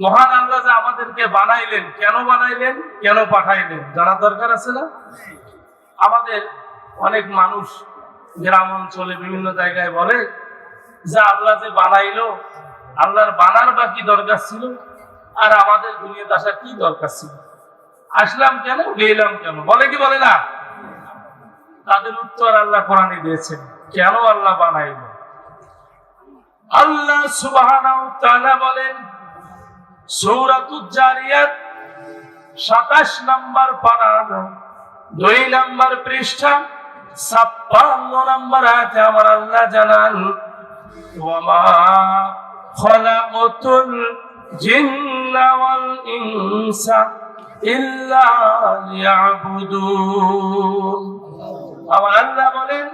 মহান আল্লাহ যে আমাদেরকে বানাইলেন, কেন বানাইলেন, কেন পাঠাইলেন জানার দরকার আছে না? আমাদের অনেক মানুষ গ্রাম অঞ্চলে বিভিন্ন জায়গায় বলে যে আল্লাহ যে বানাইলো, আল্লাহর বানার বা কি দরকার ছিল, আর আমাদের দুনিয়াতে আসার কি দরকার ছিল, আসলাম কেন, গেলাম কেন, বলে কি বলে না? তাদের উত্তর আল্লাহ কোরআনে দিয়েছেন, কেন আল্লাহ বানাইলো। আল্লাহ সুবহানাহু ওয়া তাআলা বলেন সূরাতুজ জারিয়াত ২৭ নম্বর পারার ২ নম্বর পৃষ্ঠা ৫৬ নম্বর আয়াতে আমার আল্লাহ জানান, ওয়ামা খালাকাতুল জিন্না ওয়াল ইনসা ইল্লা লিয়াবুদুন। আমার আল্লাহ বলেন,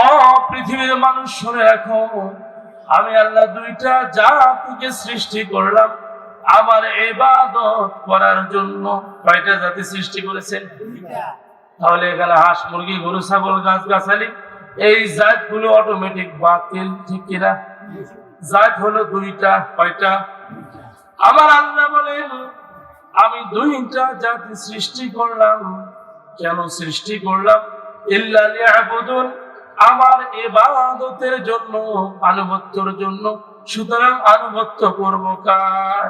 ও পৃথিবীর মানুষ শুনে রাখো, আমি আল্লাহ দুইটা জাতিকে সৃষ্টি করলাম আমার ইবাদত করার জন্য। কয়টা জাতি সৃষ্টি করেছেন? তাহলে এখানে হাঁস, মুরগি, গরু, ছাগল, গাছ গাছালি, এই জাতগুলো অটোমেটিক বাতিল, ঠিক কিনা? জাত হলো দুইটা। কয়টা? আমার আল্লাহ বলেন আমি দুইটা জাতি সৃষ্টি করলাম। কেন সৃষ্টি করলাম? ইল্লা লিয়াবুদুন, আমার ইবাদতের জন্য, আনুগত্যের জন্য। সুতরাং আনুগত্য করব কার?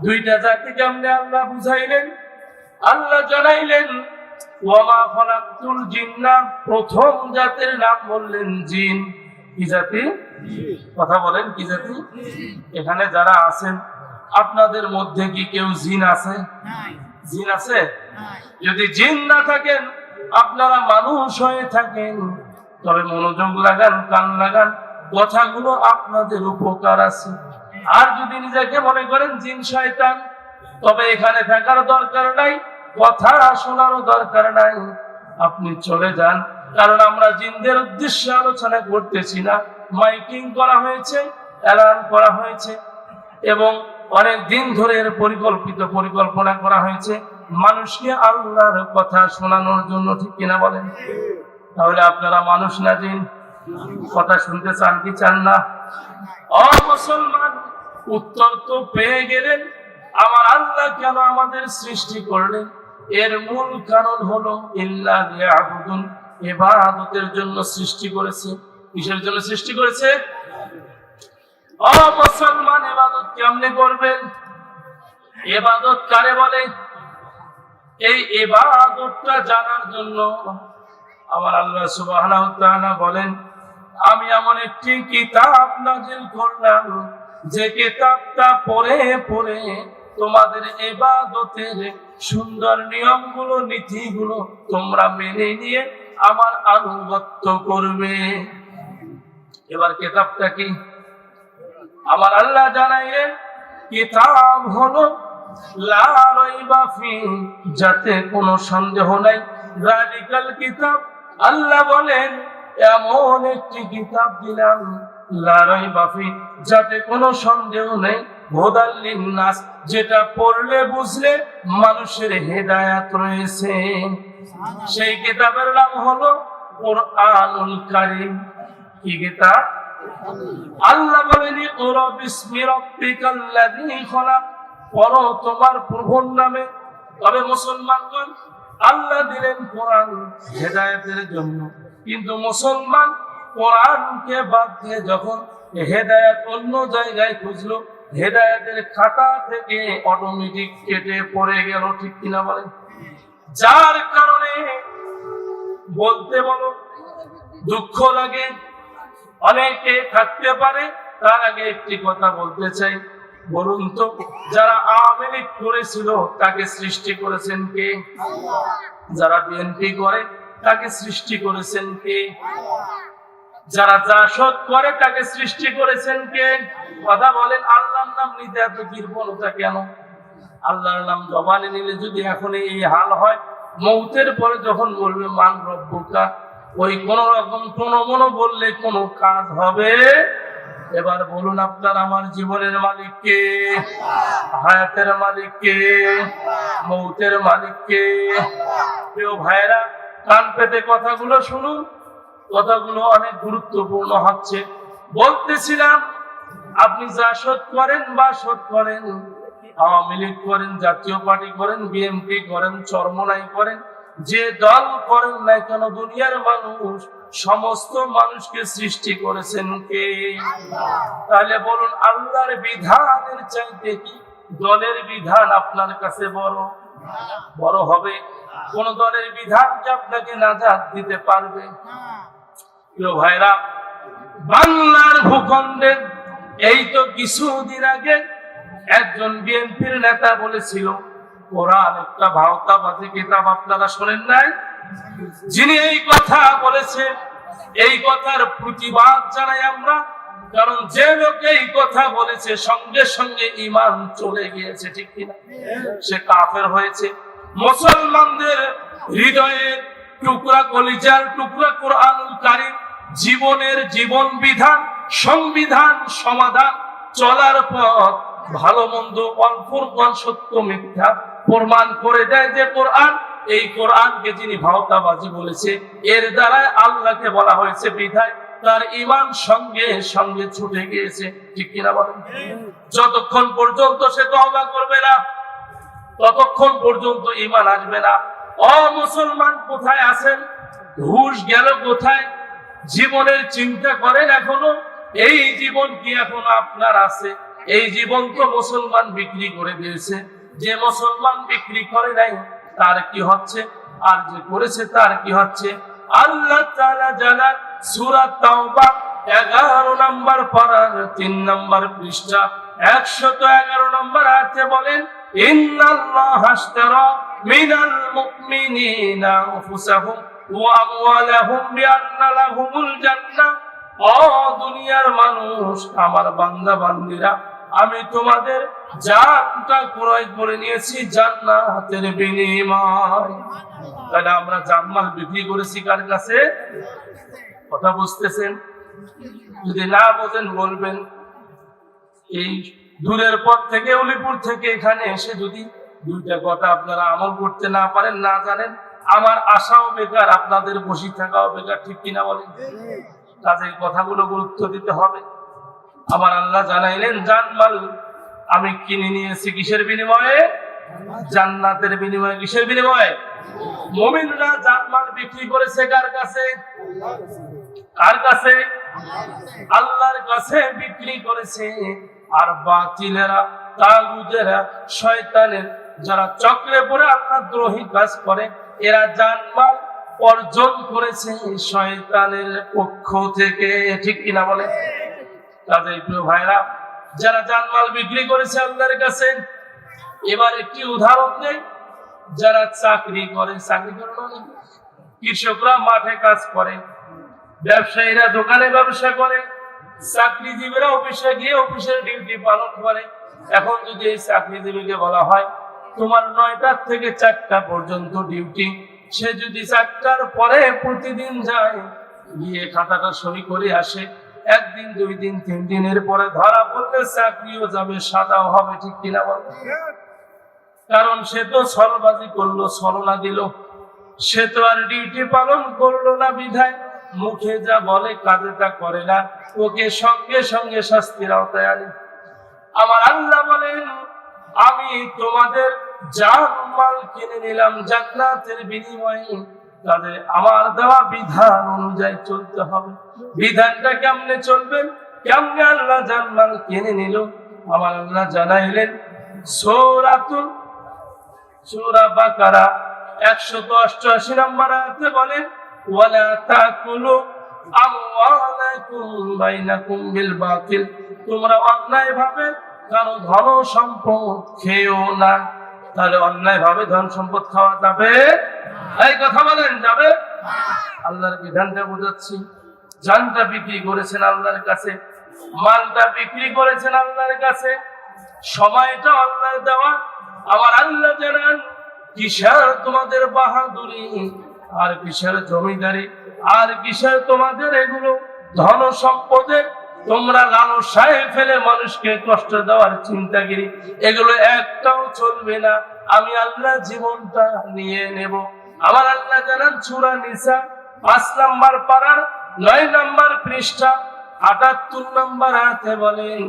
দুইটা জাতি কেমনে আল্লাহ বুঝাইলেন? আল্লাহ জানাইলেন ওয়ামা খালাকতুল জিন্না, প্রথম জাতির নাম বললেন জিন। কি জাতি? কথা বলেন, কি জাতি? এখানে যারা আছেন আপনাদের মধ্যে কি কেউ জিন আছে? জিন আছে? যদি জিন না থাকেন, আপনারা মানুষ হয়ে থাকেন, তবে মনোযোগ লাগান, কান লাগান, কথাগুলো আপনাদের উপকার আছে। আর যদি নিজেকে মনে করেন জিন শয়তান, তবে এখানে থাকার দরকার নাই, কথা শোনারও দরকার নাই, আপনি চলে যান। কারণ আমরা জিনদের উদ্দেশ্যে আলোচনা করতেছি না। মাইকিং করা হয়েছে, এলান করা হয়েছে, এবং অনেক দিন ধরে এর পরিকল্পনা করা হয়েছে মানুষকে আল্লাহর কথা শোনানোর জন্য, ঠিক কিনা বলেন? তাহলে আপনারা মানুষ না জিন? কথা শুনতে চান কি চান না? ও মুসলমান, উত্তর তো পেয়ে গেলেন। আমার আল্লাহ কেন আমাদের সৃষ্টি করলেন? এর মূল কারণ হলো ইল্লা লিয়াবুদুন, ইবাদতের জন্য সৃষ্টি করেছে। কিসের জন্য সৃষ্টি করেছে? ও মুসলমান, ইবাদত কেমনে করবেন? ইবাদত কারে বলে? এই ইবাদতটা জানার জন্য আমার আল্লাহ সুবহানাহু ওয়া তাআলা বলেন আমি এমন একটি কিতাব নাযিল করলাম, যে কিতাবটা পড়ে পড়ে তোমাদের ইবাদতের সুন্দর নিয়মগুলো, নীতিগুলো তোমরা মেনে নিয়ে আমার আনুগত্য করবে। এবার কিতাবটা কি? আমার আল্লাহ জানাইলেন কিতাব হলো লা রাইবা ফি, যাতে কোনো সন্দেহ নাই। যালিকাল কিতাব, আল্লাহ বলেন এমন একটি কিতাব দিলাম লা রাইবা ফি, যাতে কোনো সন্দেহ নেই। হুদাল লিন্নাস, যেটা পড়লে বুঝলে মানুষের হেদায়েত রয়েছে। সেই কিতাবের নাম হলো কুরআনুল কারীম। কি কিতাব? আল্লাহ বলেন ইকরা বিসমি রাব্বিকাল্লাযী খলাক, পড়ো তোমার প্রভুর নামে। তবে মুসলমানগণ, আল্লাহ দিলেন কোরআন হেদায়েতের জন্য, কিন্তু মুসলমান কোরআনকে বাদ দিয়ে যখন হেদায়েত অন্য জায়গায় খুঁজলো, হেদায়েতের খাতা থেকে অটোমেটিক কেটে পড়ে গেল, ঠিক কিনা বলেন? যার কারণে বলতে বলো দুঃখ লাগে, অনেকে থাকতে পারে। তার আগে একটি কথা বলতে চাই, বলুন তো যারা আওয়ামী লীগ করেছিল তাকে সৃষ্টি করেছেন কে? যারা বিএনপি করে তাকে সৃষ্টি করেছেন কে? যারা জাসদ করে তাকে সৃষ্টি করেছেন কে? কথা বলেন, আল্লাহর নাম নিতে এত কৃপণতা কেন? আল্লাহর নাম জবানে নিলে যদি এখন এই হাল হয়, মৌতের পরে যখন বলবে মান রব্বুকা, ওই কোন রকম মনো বললে কোনো কাজ হবে? এবার বলুন আপনার আমার জীবনের মালিক কে? হায়াতের মালিক কে? মৌতের মালিক কে? প্রিয় ভাইরা, কান পেতে কথাগুলো শুনুন, কথাগুলো অনেক গুরুত্বপূর্ণ হচ্ছে। বলতেছিলাম আপনি জাসদ করেন বা শোধ করেন, আওয়ামী লীগ করেন, জাতীয় পার্টি করেন, বিএনপি করেন, চরমনাই করেন, যে দল করেন না কেন, দুনিয়ার মানুষ সমস্ত মানুষকে সৃষ্টি করেছেন কে? তাহলে বলুন, আল্লাহর বিধানের চাইতে কি দলের বিধান আপনার কাছে বড় হবে? কোন দলের বিধান কি আপনাকে নাজাত দিতে পারবে? প্রিয় ভাইরা, বাংলার ভূখণ্ডে এই তো কিছুদিন আগে একজন বিএনপির নেতা বলেছিল, কোরআন একটা ভাওতাবাদী কিতাব। আপনারা শোনেন নাই? যিনি এই কথা বলেছেন, এই কথার প্রতিবাদ জানাই আমরা। কারণ যে লোক এই কথা বলেছে, সঙ্গে সঙ্গে ঈমান চলে গিয়েছে, ঠিক কিনা? সে কাফের হয়েছে। মুসলমানদের হৃদয়ের টুকরা, কলিজার টুকরা কোরআনুল কারীম, জীবনের জীবন বিধান, সংবিধান, সমাধান, চলার পথ, ভালো মন্দ, অল্পর সত্য মিথ্যা প্রমাণ করে দেয় যে কোরআন। এই কোরআনকে যিনি ভাওতাবাজি বলেছে, এর দ্বারা আল্লাহকে বলা হয়েছে বিধায় তার ঈমান সঙ্গে সঙ্গে ছুটে গিয়েছে, ঠিক কিনা বলেন? যতক্ষণ পর্যন্ত সে তওবা করবে না, ততক্ষণ পর্যন্ত ঈমান আসবে না। মুসলমান কোথায় আছেন? হুঁশ গেল কোথায়? জীবনের চিন্তা করেন এখনো? এই জীবন কি এখনো আপনার আছে? এই জীবন তো মুসলমান বিক্রি করে দিয়েছে। যে মুসলমান বিক্রি করে নাই তার কি হচ্ছে, আর যে করেছে তার কি হচ্ছে? আল্লাহ তাআলা জানান সূরা তাওবা 11 নম্বর পারার 3 নম্বর পৃষ্ঠা 111 নম্বর আয়াতে বলেন, ইন্নাল্লাহা আশতারা মিনাল মুমিনিনা আনফুসাহুম ওয়া আমওয়ালাহুম বিআন্না লাহুমুল জান্নাহ। ও দুনিয়ার মানুষ, আমার বান্দা বান্দীরা, আমি তোমাদের জানটা ক্রয় করে নিয়েছি জান্নাতের বিনিময়। তাহলে আমরা জান্নাত বিক্রি করেছি কার কাছে? কথা বুঝতেছেন? যদি না বোঝেন বলবেন। এই দূরের পথ থেকে, উলিপুর থেকে এখানে এসে যদি দুইটা কথা আপনারা আমল করতে না পারেন, না জানেন, আমার আশাও বেকার, আপনাদের বসে থাকাও বেকার, ঠিক কিনা বলেন? কাজে কথাগুলো গুরুত্ব দিতে হবে। আমার আল্লাহ জানাইলেন, জানমাল আমি কিনে নিয়েছি কিসের বিনিময়ে? জান্নাতের বিনিময়ে। কিসের বিনিময়ে? মুমিনরা জানমাল বিক্রি করেছে কার কাছে? কার কাছে? আল্লাহর কাছে বিক্রি করেছে। আর বাতিলেরা, তাগুতেরা, শয়তানের যারা চক্রে পড়ে আল্লাহ দ্রোহী কাজ করে, এরা জানমাল অর্জন করেছে শয়তানের পক্ষ থেকে, ঠিক কিনা বলে? কাজেই প্রিয় ভাইরা, যারা জানমাল বিক্রি করেছে আল্লাহর কাছে, এবার একটি উদাহরণ দেই। যারা চাকরি করে, চাকরি করে মানে কৃষকরা মাঠে কাজ করে, ব্যবসায়ীরা দোকানে ব্যবসা করে, চাকরিজীবীরা অফিসে গিয়ে অফিসের ডিউটি পালন করে। এখন যদি এই চাকরিজীবীকে বলা হয়, তোমার 9টা থেকে 4টা পর্যন্ত ডিউটি, সে যদি 4টার পরে প্রতিদিন যায়, গিয়ে খাতাটা সই করে আসে, 1 দিন 2 দিন 3 দিনের পরে ধরা পড়লে চাকরিও যাবে, সাজাও হবে, ঠিক কিনা বল? কারণ সে তো ছলবাজি করলো, ছলনা দিল, সে তো আর ডিউটি পালন করলো না, বিধায় মুখে যা বলে কাজে তা করে না, ওকে সঙ্গে সঙ্গে শাস্তির আওতায় আনে। আমার আল্লাহ বলেন, আমি তোমাদের জানমাল কিনে নিলাম জান্নাতের বিনিময়ে। তাহলে আমার দেওয়া বিধান অনুযায়ী চলতে হবে। বিধানটা কেমনে চলবেন? কেমনে আল্লাহ জানমাল কিনে নিল? আমার আল্লাহ জানাইলেন সূরা বাকারা 188 নম্বর আয়াতে বলেন, ওয়ালা তাকুলু আমওয়ালাকুম বাইনাকুম বিল বাতিল, তোমরা অন্যায় ভাবে কারো ধন সম্পদ খেও না। তাহলে অন্যায় ভাবে ধন সম্পদ খাওয়া যাবে? এই কথা বলেন, যাবে? আল্লাহর বিধানটা বোঝাচ্ছি। জানটা বিক্রি করেছেন আল্লাহর কাছে, মালটা বিক্রি করেছেন আল্লাহর কাছে, সময়টা আল্লাহর দেওয়া। আমার আল্লাহ জানান, কিসের তোমাদের বাহাদুরি, আর কিসের জমিদারি, আর কিসের তোমাদের এগুলো ধন সম্পদের তোমরা লালসায় ফেলে মানুষকে কষ্ট দেওয়ার চিন্তাগিরি, এগুলো একটাও চলবে না। আমি আল্লাহ জীবনটা নিয়ে নেব। আমার আল্লাহ জানান সূরা নিসা 5 নম্বর পারার 9 নম্বর পৃষ্ঠা 78 নম্বর আয়াতে বলেন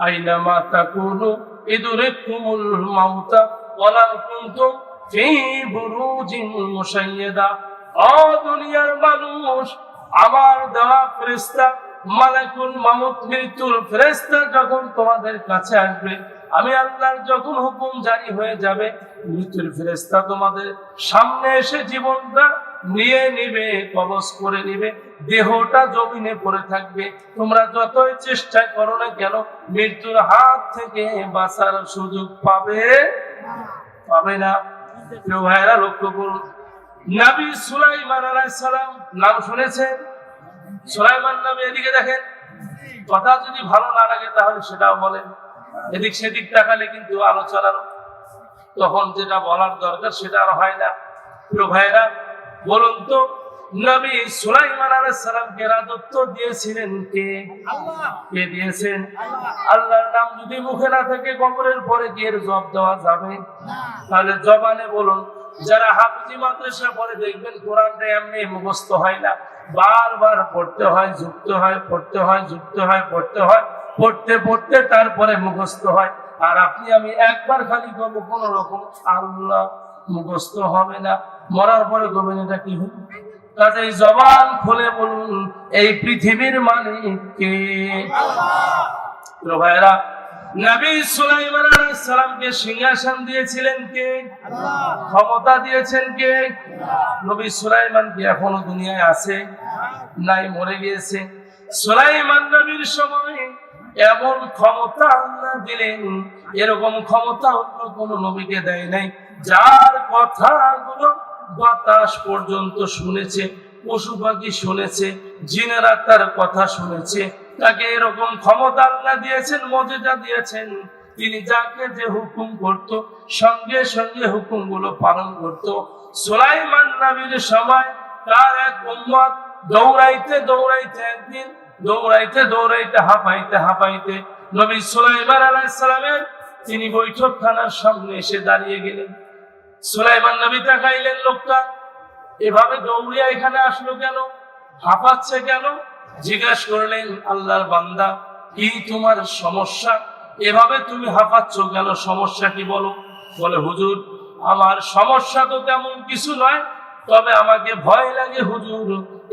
আইনামা তাকুনু ইদরিকুমুল মাউতা ওয়ালাউ কুনতুম ফি বুরুজিন মুশাইয়াদা। ও দুনিয়ার মানুষ, আমার দেওয়া ফেরেশতা মালাকুল মাউত, মৃত্যুর ফেরেশতা যখন তোমাদের কাছে আসবে, আমি আল্লাহর যখন হুকুম জারি হয়ে যাবে, মৃত্যুর ফেরেশতা তোমাদের সামনে এসে জীবনটা নিয়ে নিবে, কবজ করে নিবে, দেহটা জমিনে পড়ে থাকবে। তোমরা যতই চেষ্টা করো না কেন, মৃত্যুর হাত থেকে বাঁচার সুযোগ পাবে না। প্রিয় ভাইরা, লক্ষ্য করুন, নবী সুলাইমান আলাইহিস সালাম নাম শুনেছেন? সুলাইমান নবী, এদিকে দেখেন, কথা যদি ভালো না লাগে তাহলে সেটাও বলেন, এদিক সেদিক তাকালে কিন্তু আলোচনার তখন যেটা বলার দরকার সেটা আর হয় না। প্রিয় ভাইরা, বলুন তো, নবী সুলাইমান আলাইহিস সালামকে রাজত্ব দিয়েছিলেন কে? আল্লাহ। কে দিয়েছেন? আল্লাহর নাম যদি মুখে না থাকে, কবরের পরে কি এর জবাব দেওয়া যাবে? তাহলে জবানে বলুন। যারা হাফিজি মাদ্রাসা পড়ে দেখবেন কোরআনটা এমনি মুখস্থ হয় না, বারবার পড়তে হয়, যুক্ত হয়, পড়তে হয়, যুক্ত হয়, পড়তে হয়, পড়তে পড়তে তারপরে মুখস্থ হয়। আর আপনি আমি একবার খালি করবো কোন রকম, আল্লাহ, মুখস্থ হবে না। মরার পরে করবেন, এটা কি হবে? কাজেই জবান খুলে বলুন, এই পৃথিবীর মালিক কে? আল্লাহ। ভাইরা, নবী সুলাইমান আলাইহিস সালামকে সিংহাসন দিয়েছিলেন কে? আল্লাহ। ক্ষমতা দিয়েছেন কে? নবী সুলাইমান কি এখনো দুনিয়ায় আছে? নাই, মরে গিয়েছে। সুলাইমান নবীর সময় এমন ক্ষমতা আল্লাহ দিলেন, এরকম ক্ষমতা অন্য কোন নবীকে দেয় নাই। যার কথাগুলো বাতাস পর্যন্ত শুনেছে, পশু পাখি শুনেছে, জিনেরা তার কথা শুনেছে, তাকে এরকম ক্ষমতা আল্লাহ দিয়েছেন, মর্যাদা দিয়েছেন। তিনি যাকে যে হুকুম করত, সঙ্গে সঙ্গে হুকুমগুলো পালন করত। সুলাইমান নবীর সময় তার এক উম্মত দৌড়াইতে দৌড়াইতে একদিন দৌড়াইতে হাঁপাইতে নবী সুলাইমান আলাইহিস সালামের তিনি বৈঠকখানার সামনে এসে দাঁড়িয়ে গেলেন। সুলাইমান নবী তাকাইলেন, লোকটা এভাবে দৌড়িয়া এখানে আসলো কেন, হাঁপাচ্ছে কেন? জিজ্ঞাসা করলেন, আল্লাহর বান্দা, কি তোমার সমস্যা? এভাবে তুমি হাঁপাচ্ছ কেন? সমস্যা কি বলো? বলে, হুজুর, আমার সমস্যা তো তেমন কিছু নয়, তবে আমাকে ভয় লাগে হুজুর,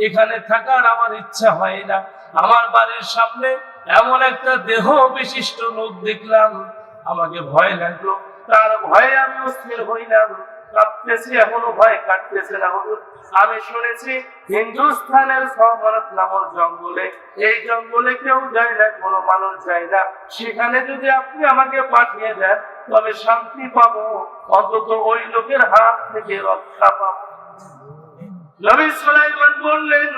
এখানে থাকার আমার ইচ্ছা হয় না। আমার বাড়ির সামনে এমন একটা দেহ বিশিষ্ট লোক দেখলাম, আমাকে ভয় লাগলো, তার ভয়ে আমি অস্থির হইলাম, কাঁপতেছি, এখনো ভয় কাটতেছে না হুজুর। আমি শুনেছি হিন্দুস্তানের সবরত নামক জঙ্গলে, এই জঙ্গলে কেউ যায় না, কোনো মানুষ যায় না, সেখানে যদি আপনি আমাকে পাঠিয়ে দেন তবে শান্তি পাবো, অন্তত ওই লোকের হাত থেকে রক্ষা পাবো। নবী সুলাইমান বললেন,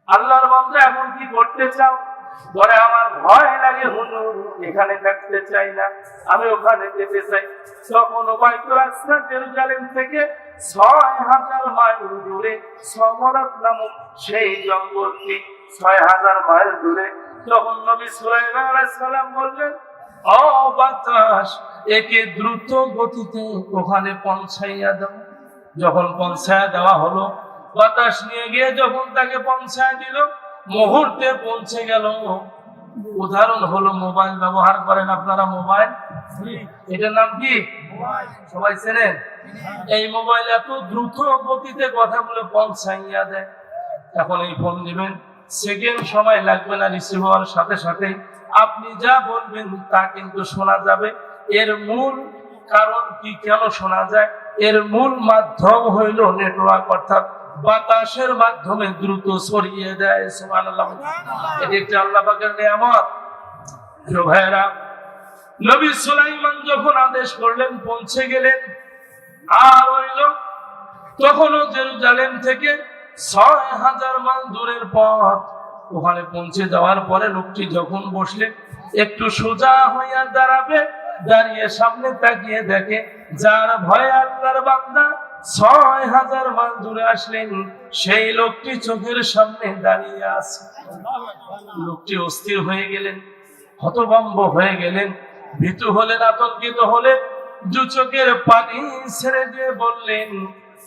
আল্লাহর বান্দা, এখন কি করতে চাও? বলে, আমার ভয় লাগে হুজুর, এখানে থাকতে চাই না, আমি ওখানে যেতে চাই। তখন বাইতুল আকসা জেরুজালেম থেকে ৬,০০০ মাইল দূরে সমরাত নামক সেই জঙ্গলটি ৬,০০০ মাইল দূরে। তখন নবী সুলাইমান আলাইহিস সালাম বললেন, ও বাতাস, একে দ্রুত গতিতে ওখানে পৌঁছাইয়া দাও। যখন পৌঁছায় দেওয়া হলো, বাতাস নিয়ে গিয়ে যখন তাকে পৌঁছায় দিল, মুহূর্তে পৌঁছে গেল। উদাহরণ হলো, মোবাইল ব্যবহার করেন আপনারা? মোবাইল, এটার নাম কি? সবাই চেনেন? এই মোবাইল এত দ্রুত গতিতে কথাগুলো পৌঁছাইয়া দেয়। এখন এই ফোন দিবেন, সেকেন্ড সময় লাগবে না, রিসিভ হওয়ার সাথে সাথে আপনি যা বলবেন তা কিন্তু শোনা যাবে। এর মূল কারণ কি, কেন শোনা যায়? এর মূল মাধ্যম হইল নেটওয়ার্ক, অর্থাৎ বাতাসের মাধ্যমে দ্রুত ছড়িয়ে দেয়। সুবহানাল্লাহ। এটি একটি আল্লাহ পাকের নিয়ামত। প্রিয় ভাইরা, নবী সুলাইমান যখন আদেশ করলেন, পৌঁছে গেলেন। আর হইল তখনও জেরুজালেম থেকে ৬,০০০ মাইল দূরের পথ। ওখানে পৌঁছে যাওয়ার পরে লোকটি যখন বসলেন, একটু সোজা হইয়া দাঁড়াবে, দাঁড়িয়ে সামনে তাকিয়ে দেখে যার ভয়ে আল্লাহর বান্দা ৬,০০০ মাইল দূরে আসলেন, সেই লোকটি চোখের সামনে দাঁড়িয়ে আছে। লোকটি অস্থির হয়ে গেলেন, হতভম্ব হয়ে গেলেন, ভীতু হলেন, আতঙ্কিত হলেন, দু চোখের পানি ছেড়ে দিয়ে বললেন,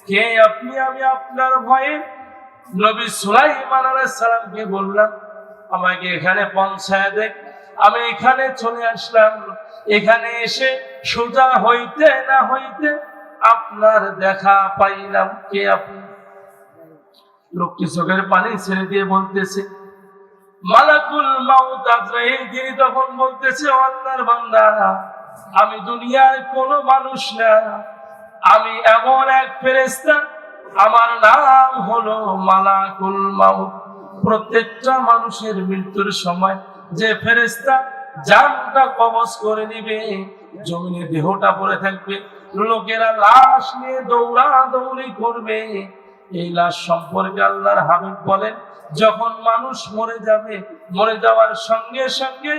কে আপনি? আমি আপনার ভয়ে নবী সুলাইমান আলাইহিস সালামকে বললাম আমাকে এখানে পৌঁছায় দে। আমি এখানে চলে আসলাম। এখানে এসে সোজা হইতে না হইতে আপনার দেখা পাইলাম। কে আপনি? লোকটি চোখের পানি ছেড়ে দিয়ে বলতেছে মালাকুল মাউত আজরাইল। তিনি তখন বলতেছে আল্লাহর বান্দা, আমি দুনিয়ার কোনো মানুষ না, আমি এমন এক ফেরেশতা, আমার নাম হলো মালাকুল মাউত। প্রত্যেকটা মানুষের মৃত্যুর সময় যে ফেরেশতা জানটা কবজ করে নিবে, জমিনে দেহটা পড়ে থাকবে, লোকেরা লাশ নিয়ে দৌড়াদৌড়ি করবে। এই লাশ সম্পর্কে আল্লাহর হাবিব বলেন যখন মানুষ মরে যাবে, মরে যাওয়ার সঙ্গে সঙ্গে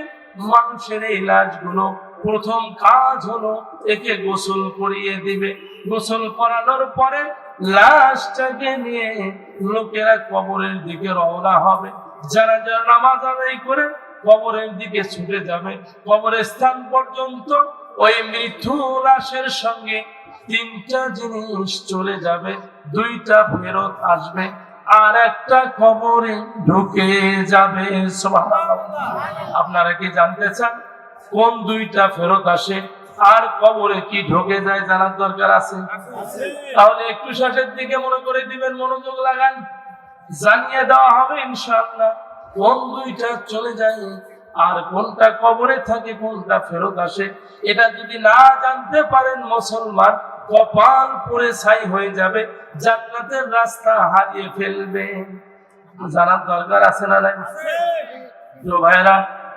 মানুষের এই লাশগুলো প্রথম কাজ হলো একে গোসল করিয়ে দিবে। গোসল করানোর পরে লাশটাকে নিয়ে লোকেরা কবরের দিকে রওনা হবে। যারা যারা নামাজ আদায় করে কবরের দিকে ছুটে যাবে, কবরের স্থান পর্যন্ত ওই মৃত্যু লাশের সঙ্গে তিনটা জিনিস চলে যাবে, দুইটা ফেরত আসবে আর একটা কবরে ঢুকে যাবে। সুবহানাল্লাহ। আপনারা কি জানতে চান কোন দুইটা ফেরত আসে আর কবরে কি ঢুকে যায়? জানার দরকার আছে। তাহলে একটু শেষের দিকে মনে করে দিবেন, মনোযোগ লাগান, জানিয়ে দেওয়া হবে ইনশাআল্লাহ কোন দুইটা চলে যায় আর কোনটা কবরে থাকে, কোনটা ফেরত আসে। এটা যদি না জানতে পারেন মুসলমান কপাল পুড়ে ছাই হয়ে যাবে, জান্নাতের রাস্তা হারিয়ে ফেলবে। জানার দরকার আছে না নাই? তো ভাইরা,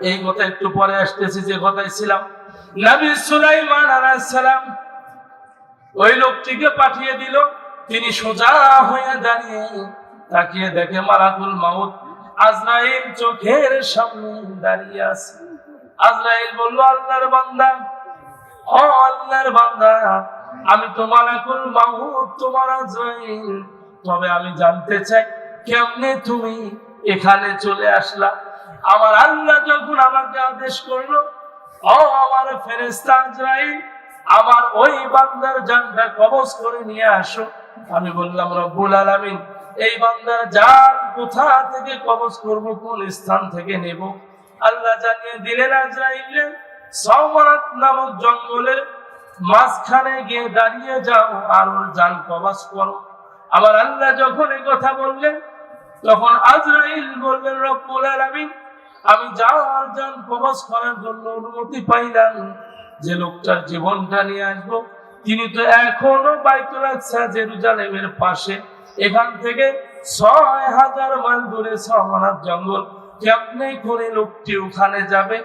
এই কথা একটু পরে আসতেছি। যে কথাই ছিলাম, নবী সুলাইমান আলাইহিস সালাম ওই লোকটিকে পাঠিয়ে দিল। তিনি সোজা হয়ে দাঁড়িয়ে তাকিয়ে দেখে মালাকুল মাউত আজরাইল চোখের সামনে দাঁড়িয়ে আছে। আজরাইল বলল আল্লাহর বান্দা, ও আল্লাহর বান্দা, আমি তো মালাকুল মাউত, তোমার আজরাইল। তবে আমি জানতে চাই কেমনে তুমি এখানে চলে আসলা? আমার আল্লাহ যখন আমাকে আদেশ করলো, ও আমার ফেরেশতা আজরাইল, আমার ওই বান্দার জানটা কবজ করে নিয়ে আসো। আমি বললাম রব্বুল আলামিন, এই বান্দার জান কোথা থেকে কবজ করব, কোন স্থান থেকে নেব? আল্লাহ জানিয়ে দিলেন আজরাইল, সাওমারাত নামক জঙ্গলের মাঝখানে গিয়ে দাঁড়িয়ে যাও আর ওর জান কবজ করো। আমার আল্লাহ যখন এই কথা বললেন, তখন আজরাইল বললেন রব্বুল আলামিন, আমি যার জান কবজ করার জন্য অনুমতি পাইলাম, যে লোকটার জীবনটা নিয়ে আসবো তিনি তো এখনো বাইতুল আকসা জেরুজালেমের পাশে, এখান থেকে ৬০০০ মাইল দূরে সাওমারাত জঙ্গল। কেমনে করে লোকটি ওখানে যাবে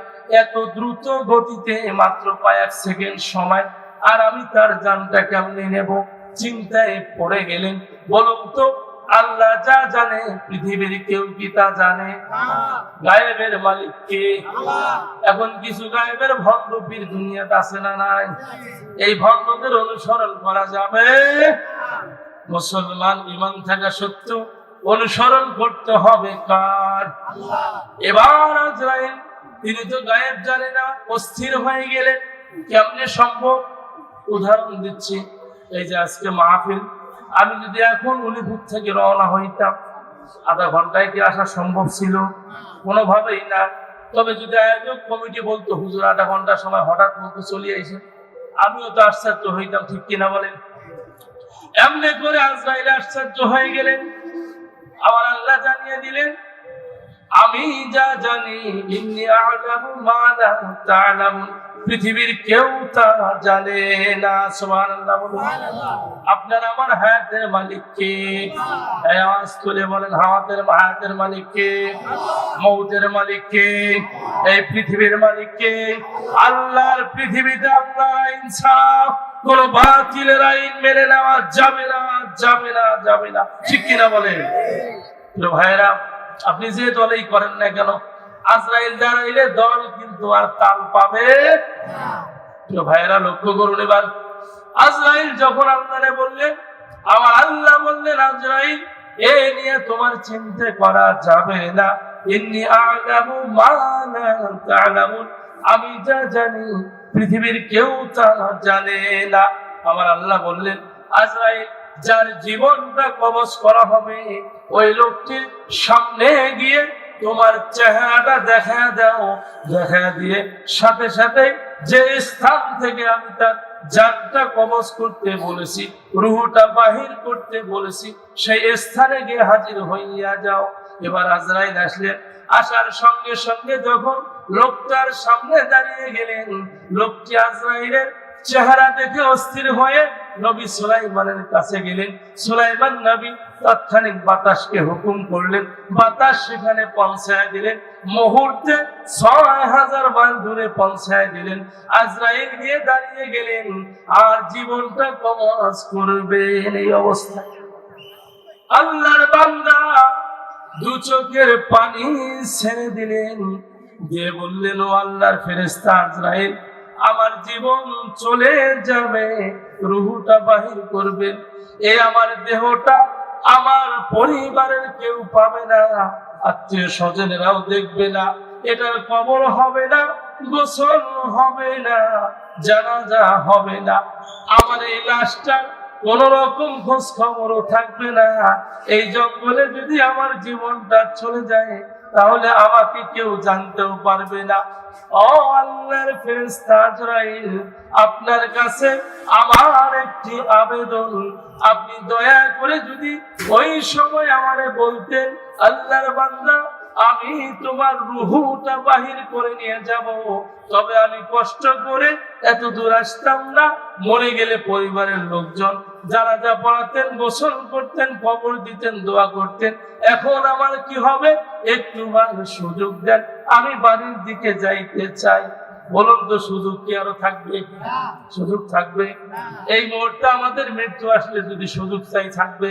এত দ্রুত গতিতে, মাত্র কয়েক সেকেন্ড সময়, আর আমি তার জানটা কেমনে নেব? চিন্তায় পড়ে গেলেন। বলুন তো, আল্লাহ যা জানে পৃথিবীর কেউ কি তা জানে? গায়েবের মালিক কে? এখন কিছু গায়েবের ভণ্ড পীর দুনিয়াতে আছে না নাই? এই ভণ্ডদের অনুসরণ করা যাবে? মুসলমান ঈমান থাকা সত্ত্বেও অনুসরণ করতে হবে কার? এবার আজরাইল, তিনি তো গায়েব জানে না, অস্থির হয়ে গেলেন। কেমনে সম্ভব? উদাহরণ দিচ্ছি। এই যে আজকে মাহফিল, আমি যদি এখন উলিপুর থেকে রওনা হইতাম, আধা ঘন্টায় কি আসা সম্ভব ছিল? কোনোভাবেই না। তবে যদি আয়োজক কমিটি বলতো হুজুর ৮ ঘন্টার সময় হঠাৎ বলতো চলে আইসে, আমিও তো আশ্চর্য হইতাম, ঠিক কিনা বলেন? এমনি করে আজরাইল আশ্চর্য হয়ে গেলেন। আমার আল্লাহ জানিয়ে দিলেন, আমি যা জানি, ইন্নী আ'লামু মা লা তা'লামুন, পৃথিবীর কেউ তা জানে না। সুবহানাল্লাহ। আপনার আমার হায়াতের মালিক কে? আওয়াজ তুলে বলেন, হায়াতের মালিক কে? মউতের মালিক কে? এই পৃথিবীর মালিক কে? আল্লাহর পৃথিবীতে আল্লাহর আইন ছাড়া কোন বাতিলের আইন মেনে নেওয়া যাবে না, যাবে না, যাবে না। ঠিক কিনা বলেন? ভাইরা, আপনি যে দলেই করেন না কেন, আজরাইল দাঁড়াইলে দল কিন্তু আর তাল পাবে না। ভাইরা লক্ষ্য করুন, এবার আজরাইল যখন আল্লাহরে বললেন, আমার আল্লাহ বললেন, আজরাইল, এ নিয়ে তোমার চিন্তা করা যাবে না। ইন্নী আ'লামু মা লা তা'লামুন, আমি যা জানি পৃথিবীর কেউ তা জানে না। আমার আল্লাহ বললেন, আজরাইল, যার জীবনটা কবজ করা হবে ওই লোকটির সামনে গিয়ে তোমার চেহারাটা দেখা দাও, দেখা দিয়ে সাথে সাথে যে স্থান থেকে আমি তার জানটা কবজ করতে বলেছি, রুহটা বাহির করতে বলেছি, সেই স্থানে গিয়ে হাজির হইয়া যাও। এবার আজরাইল আসলেন, আসার সঙ্গে সঙ্গে যখন লোকটার সামনে দাঁড়িয়ে গেলেন, লোকটি আজরাইলের চেহারা দেখে অস্থির হয়ে নবী সুলাইমানের কাছে গেলেন। সুলাইমান নবী তাৎক্ষণিক বাতাসকে হুকুম করলেন, বাতাস সেখানে পৌঁছায় দিলেন, মুহূর্তে ৬০০০ মাইল দূরে পৌঁছায় দিলেন। আজরাইল গিয়ে দাঁড়িয়ে গেলেন আর জীবনটা কবজ করবেন। এই অবস্থায় আল্লাহর বান্দা দু চোখের পানি ছেড়ে দিলেন, দিয়ে বললেন, ও আল্লাহর ফেরেশতা আজরাইল, আমার জীবন চলে যাবে, রুহটা বাহির করবেন। এই আমার দেহটা আমার পরিবারের কেউ পাবে না, আত্মীয় স্বজনেরাও দেখবে না, এটার কবর হবে না, গোসল হবে না, জানাজা হবে না, আমার এই লাশটা কোন রকম খোঁজ খবরও থাকবে না। এই জঙ্গলে যদি আমার জীবনটা চলে যায় তাহলে আমাকে কেউ জানতেও পারবে না। ও আল্লাহর ফেরেশতা আজরাইল, আপনার কাছে আমার একটি আবেদন, আপনি দয়া করে যদি ওই সময় আমারে বলতেন, আল্লাহর বান্দা আমি তোমার রুহটা বাহির করে নিয়ে যাব, তবে আমি কষ্ট করে এত দূর আসতাম না। মরে গেলে পরিবারের লোকজন জানাজা পড়াতেন, গোসল করতেন, কবর দিতেন, দোয়া করতেন। এখন আমার কি হবে? একটু সুযোগ দেন, আমি বাড়ির দিকে যাইতে চাই। বলুন তো, সুযোগ কি আরো থাকবে? সুযোগ থাকবে? এই মুহূর্তে আমাদের মৃত্যু আসলে যদি সুযোগ চাই, থাকবে?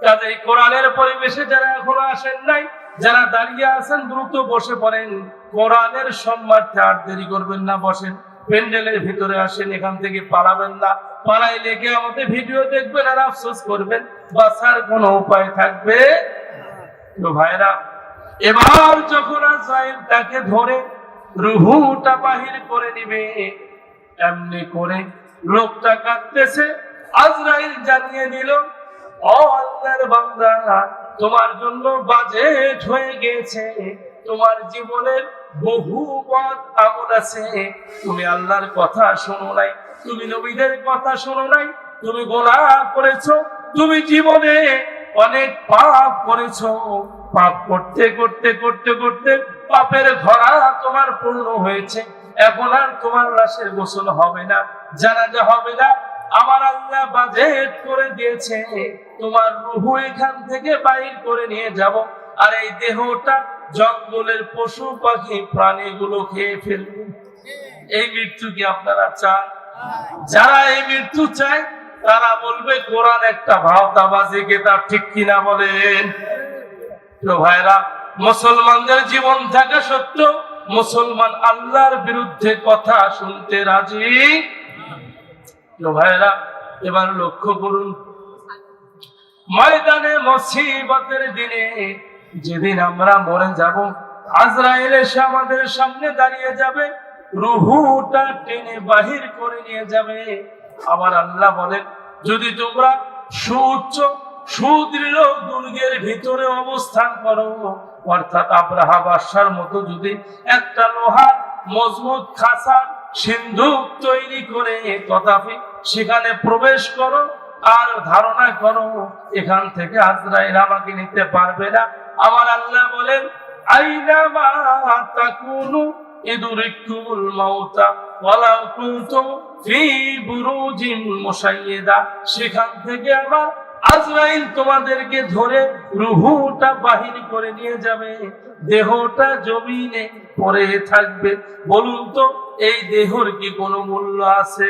কাজেই কোরআনের পরিবেশে যারা এখনো আসেন নাই, যারা দাঁড়িয়ে আছেন, দ্রুত বসে পড়েন। কোরআনের সম্মানার্থে আর দেরি করবেন না, বসেন। প্যান্ডেলের ভিতরে আসেন, এখান থেকে পালাবেন না। পালাইলে গিয়ে আমাদের ভিডিও দেখবেন আর আফসোস করবেন, বাঁচার কোনো উপায় থাকবে? তো ভাইরা, এবার যখন আজরাইল তাকে ধরে রুহটা বাহির করে নিবে, এমনি করে লোকটা কাঁদতেছে। আজরাইল জানিয়ে দিল, ও আল্লাহর বান্দা, তোমার জন্য বাজেট হয়ে গেছে, তোমার জীবনের বহু পথ আমল আছে, তুমি আল্লাহর কথা শোনো নাই, তুমি নবীদের কথা শোনো নাই, তুমি গুনাহ করেছো, তুমি জীবনে অনেক পাপ করেছো, পাপ করতে করতে করতে করতে পাপের ঘোড়া তোমার পূর্ণ হয়েছে। এখন আর তোমার লাশের গোসল হবে না, জানাজা হবে না। আমার আল্লাহ বাজেট করে দিয়েছে, তোমার রূহ এখান থেকে বাইর করে নিয়ে যাব, আর এই দেহটা জঙ্গলের পশু পাখি প্রাণীগুলো খেয়ে ফেলবে। এই মৃত্যু কি আপনারা চান? যারা এই মৃত্যু চায় তারা বলবে কোরআন একটা ভাওতাবাজি কিতাব, ঠিক কিনা বলেন? তো ভাইরা, মুসলমানদের জীবন থাকা সত্ত্বেও মুসলমান আল্লাহর বিরুদ্ধে কথা শুনতে রাজি। তো ভাইরা, এবার লক্ষ্য করুন, ময়দানে মুসিবতের দিনে, যেদিন আমরা মরে যাব, আজরাইল এসে আমাদের সামনে দাঁড়িয়ে যাবে, রুহটা টেনে বাহির করে নিয়ে যাবে। আমার আল্লাহ বলেন, যদি তোমরা সুউচ্চ সুদৃঢ় দুর্গের ভিতরে অবস্থান করো, অর্থাৎ আব্রাহা বাদশার মতো যদি একটা লোহার মজবুত খাঁচা সিন্ধুক তৈরি করে তথাপি সেখানে প্রবেশ করো আর ধারণা করো এখান থেকে আজরাইল আমাকে নিতে পারবে না, আমার আল্লাহ বলেন, আইনামা তাকুনু ইদরিকুমুল মাউতা ওয়ালাউ কুনতুম ফি বুরুজিন মুশাইয়্যিদা, সেখান থেকে আমার আজরাইল তোমাদেরকে ধরে রুহটা বাহির করে নিয়ে যাবে, দেহটা জমিনে পড়ে থাকবে। বলুন তো, এই দেহর কি কোনো মূল্য আছে?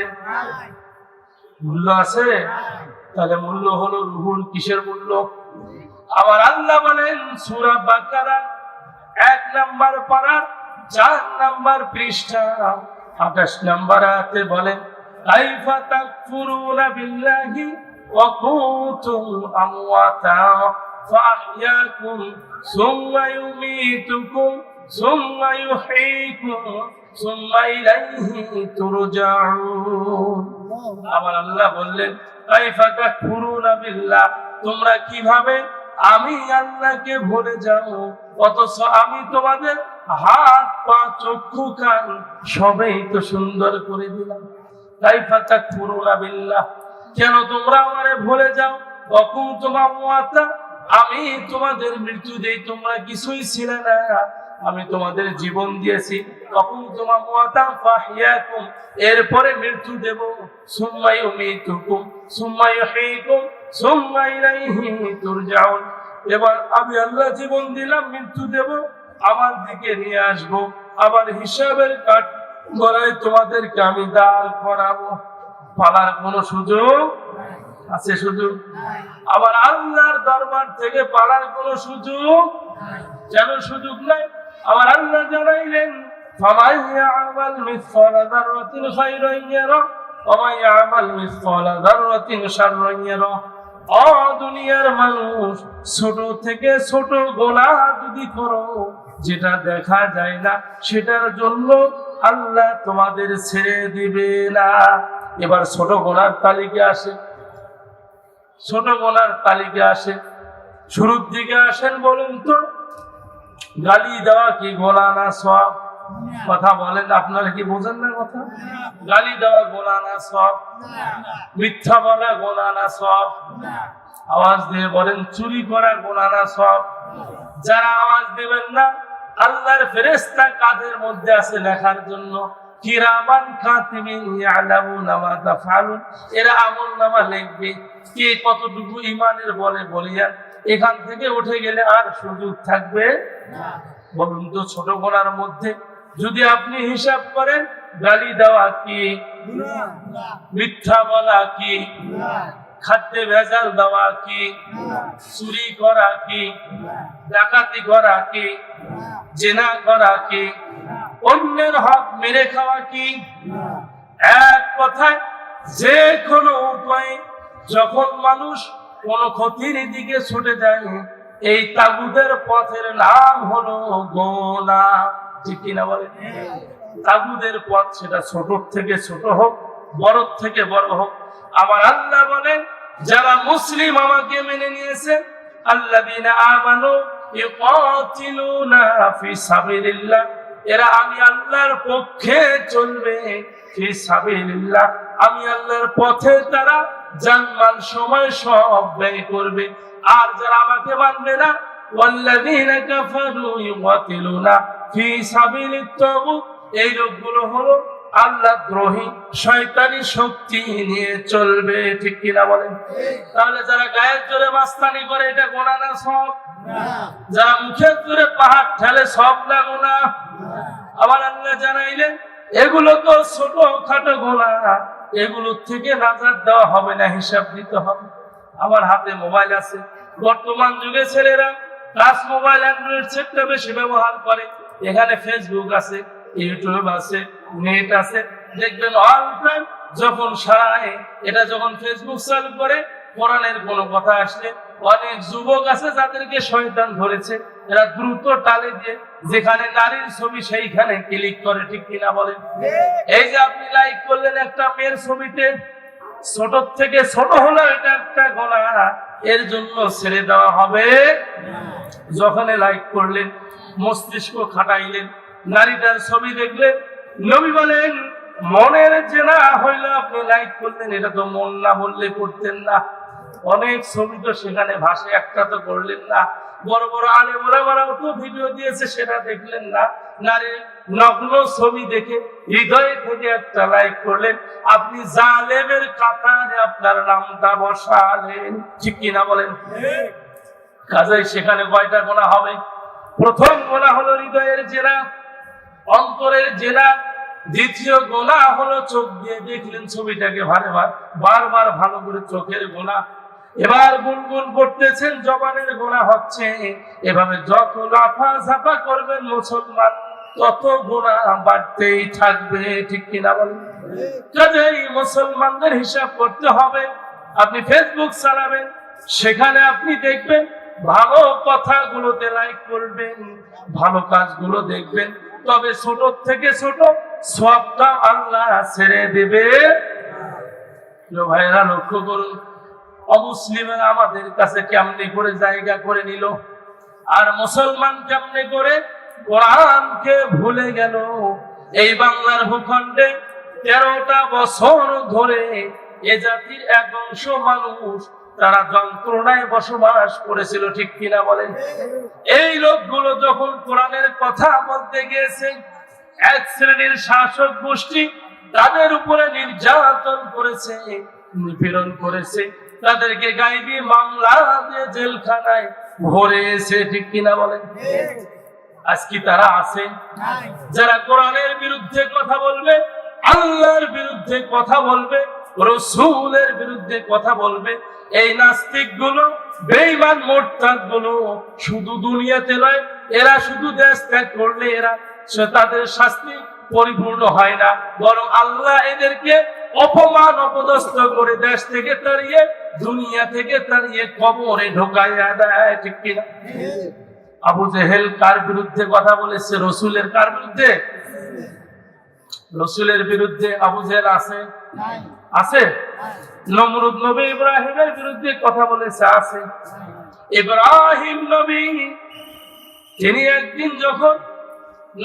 মূল্য আছে? তাহলে মূল্য হলো রুহুর। কিসের মূল্য? আমার আল্লাহ বলেন সূরা বাকারা 1 নম্বর পারা 4 নম্বর পৃষ্ঠা 28 নম্বর আয়াতে বলেন, কাইফা তাকফুরুনা বিল্লাহি ওয়া কুনতুম আমওয়াতা ফাআহইয়াকুম সুম্মা ইউমীতুকুম সুম্মা ইউহয়ীকুম সুম্মা ইলাইহি তুরজাউন। আমার আল্লাহ বললেন, কাইফা তাকফুরুনা বিল্লাহ, তোমরা কিভাবে আমি আল্লাহকে ভুলে যাও, অথচ আমি তোমাদের হাত পা চক্ষু কান সবই তো সুন্দর করে দিলাম। কাইফা তাকফুরুনা বিল্লাহ, কেন তোমরা আমারে ভুলে যাও? ওয়াকুনতুম আমওয়াতা, আমি তোমাদের মৃত্যু দেই, তোমরা কিছুই ছিলে না, আমি তোমাদের জীবন দিয়েছি। ওয়াকুনতুম আমওয়াতা ফাহিয়াকুম, এরপরে মৃত্যু দেব। সুম্মা ইউমীতুকুম সুম্মা ইউহয়ীকুম সুম্মা ইলাইহি তুরজাউন, এবার আমি আল্লাহ জীবন দিলাম, মৃত্যু দেব, আমার দিকে নিয়ে আসবো, আবার হিসাবের কাঠ গড়ায় তোমাদেরকে আমি দাঁড় করাবো। পালার কোনো সুযোগ আছে? সুযোগ? আবার আল্লাহর দরবার থেকে পালার কোনো সুযোগ? কেন সুযোগ নাই? আবার আল্লাহ জানাইলেন, ফামান ইয়ামাল মিসকালা যাররাতিন খায়রান ইয়ারা ওয়া মান ইয়ামাল মিসকালা যাররাতিন শাররান ইয়ারা। ও দুনিয়ার মানুষ, ছোট থেকে ছোট গুনাহ যদি করো, যেটা দেখা যায় না, সেটার জন্য আল্লাহ তোমাদের ছেড়ে দিবে না। এবার ছোট গুনার তালিকা আসে, ছোট গুনার তালিকা আসে। শুরুর দিকে আসেন, বলুন তো, গালি দেওয়া কি গুনাহ না সওয়াব? কথা বলেন, আপনারা কি বোঝেন না কথা? গালি দেওয়া গুনাহ না সওয়াব? মিথ্যা বলা গুনাহ না সওয়াব? আওয়াজ দিয়ে বলেন, চুরি করা গুনাহ না সওয়াব? যারা আওয়াজ দিবেন না, আল্লাহর ফেরেশতা কাদের মধ্যে আছে লেখার জন্য, কিরামান কাতিবিন ইয়ালামুনা মা তাফআলুন, এরা আমলনামা লিখবে কে কতটুকু ঈমানের বলে বলিয়া। এখান থেকে উঠে গেলে আর সুযোগ থাকবে না। বলুন তো, ছোট গুনার মধ্যে যদি আপনি হিসাব করেন, গালি দেওয়া কি গুনাহ? মিথ্যা বলা কি গুনাহ? খাদ্যে ভেজাল দেওয়া কি গুনাহ? চুরি করা কি গুনাহ? ডাকাতি করা কি গুনাহ? জিনা করা কি গুনাহ? অন্যের হক মেরে খাওয়া কি গুনাহ? এক কথায় যে কোনো উপায়ে যখন মানুষ কোন ক্ষতির দিকে ছুটে যায়, এই তাগুদের পথের নাম হলো গুনাহ। ঠিক কিনা বলেন? তাগুদের পথ, সেটা ছোট থেকে ছোট হোক, বড় থেকে বড় হোক। আবার আল্লাহ বলেন, যারা মুসলিম আমাকে মেনে নিয়েছে, আল্লাযীনা আমানু ইউকাতিলুনা ফি সাবিলিল্লাহ, এরা আমি আল্লাহর পক্ষে চলবে। ফি সাবিলিল্লাহ, আমি আল্লাহর পথে তারা জানমাল সময় সব ব্যয় করবে। আর যারা আমাকে মানবে না, ওয়াল্লাযীনা কাফারু ইউকাতিলুনা ফি সাবিলিত তাগুত, এই লোকগুলো হলো আল্লাহ দ্রোহী, শয়তানি শক্তি নিয়ে চলবে। ঠিক কিনা বলেন? তাহলে যারা গায়ের জোরে মাস্তানি করে, এটা গুনাহ না সওয়াব? যারা মুখের জোরে পাহাড় ঠেলে, সব না গুনাহ? আবার আল্লাহ জানাইলেন, এগুলো তো ছোট খাটো গুনাহ, এগুলোর থেকে নাজাত দেওয়া হবে না, হিসাব দিতে হবে। আমার হাতে মোবাইল আছে, বর্তমান যুগে ছেলেরা টাচ মোবাইল, অ্যান্ড্রয়েড সেটটা বেশি ব্যবহার করে। এখানে ফেসবুক আছে, ইউটিউব আছে, নেট আছে। দেখবেন অল টাইম যখন সারায়, এটা যখন ফেসবুক চালু করে, কোরআনের কোনো কথা আসলে, অনেক যুবক আছে যাদেরকে শয়তান ধরেছে, এরা দ্রুত টালে দিয়ে যেখানে নারীর ছবি সেইখানে ক্লিক করে। ঠিক কিনা বলেন? এই যে আপনি লাইক করলেন একটা মেয়ের ছবিতে, ছোট থেকে ছোট হলো, এটা একটা গুনাহ, এর জন্য ছেড়ে দেওয়া হবে। যখন লাইক করলেন, মস্তিষ্ক খাটাইলেন, নারীটার ছবি দেখলেন, নবী বলেন, মনের জেনা হইলো আপনি লাইক করলেন, এটা তো মন না বললে করতেন না। অনেক ছবি তো সেখানে ভাসে, একটা তো করলেন না। বড় বড় আলেম ওলামারাও তো ভিডিও দিয়েছে, সেটা দেখলেন না। নারীর নগ্ন ছবি দেখে হৃদয় থেকে একটা লাইক করলেন, আপনি জালেমের কাতারে আপনার নামটা বসালেন। ঠিক কিনা বলেন? কাজেই সেখানে কয়টা গুনাহ হবে? প্রথম গুনাহ হলো হৃদয়ের জেনা, অন্তরের জেনা। দ্বিতীয় গুনাহ হলো চোখ দিয়ে দেখলেন ছবিটাকে বারবার, ভালো করে, চোখের গুনাহ। এবার গুনগুন করতেছেন, জবানের গুনাহ হচ্ছে। এভাবে যত লাফা ঝাপা করবেন মুসলমান, তত গুনাহ বাড়তেই থাকবে। ঠিক কিনা বলেন? কাজেই মুসলমানদের হিসাব করতে হবে। আপনি ফেসবুক চালাবেন, সেখানে আপনি দেখবেন, ভালো কথাগুলোতে লাইক করবেন, ভালো কাজগুলো দেখবেন, তবে ছোট থেকে ছোট সবটা আল্লাহ ছেড়ে দেবে। ভাইরা লক্ষ্য করুন, অমুসলিমেরা আমাদের কাছে কেমনে করে জায়গা করে নিল, আর মুসলমান কেমনে করে কোরআনকে ভুলে গেল। এই বাংলার ভূখণ্ডে 13টা বছর ধরে এ জাতির এক অংশ মানুষ তারা যন্ত্রণায় বসবাস করেছিল, ঠিক কিনা বলেন? এই লোকগুলো যখন কোরআনের কথা বলতে গিয়েছে, এক শ্রেণীর শাসক গোষ্ঠী তাদের উপরে নির্যাতন করেছে, নিপীড়ন করেছে, তাদেরকে গায়েবী মামলা দিয়ে জেলখানায় ভরেছে, ঠিক কিনা বলেন? আজ কি তারা আছে যারা কোরআনের বিরুদ্ধে কথা বলবে, আল্লাহর বিরুদ্ধে কথা বলবে, রাসূলের বিরুদ্ধে কথা বলবে? এই নাস্তিক গুলো, বেঈমান মুরতাদ গুলো শুধু দুনিয়াতে নয়, এরা শুধু দেশ ত্যাগ করলে এরা তাদের শাস্তি পরিপূর্ণ হয় না, বরং আল্লাহ এদেরকে অপমান অপদস্থ করে দেশ থেকে তাড়িয়ে, দুনিয়া থেকে তাড়িয়ে কবরে ঢোকাইয়া দেয়, ঠিক কিনা? আবু জেহেল কার বিরুদ্ধে কথা বলেছে? রাসূলের কার বিরুদ্ধে? রাসূলের বিরুদ্ধে আবু জেহেল আছে? আছে। নমরুদ নবী ইব্রাহিমের বিরুদ্ধে কথা বলেছে? আছে। ইব্রাহিম নবী, তিনি একদিন যখন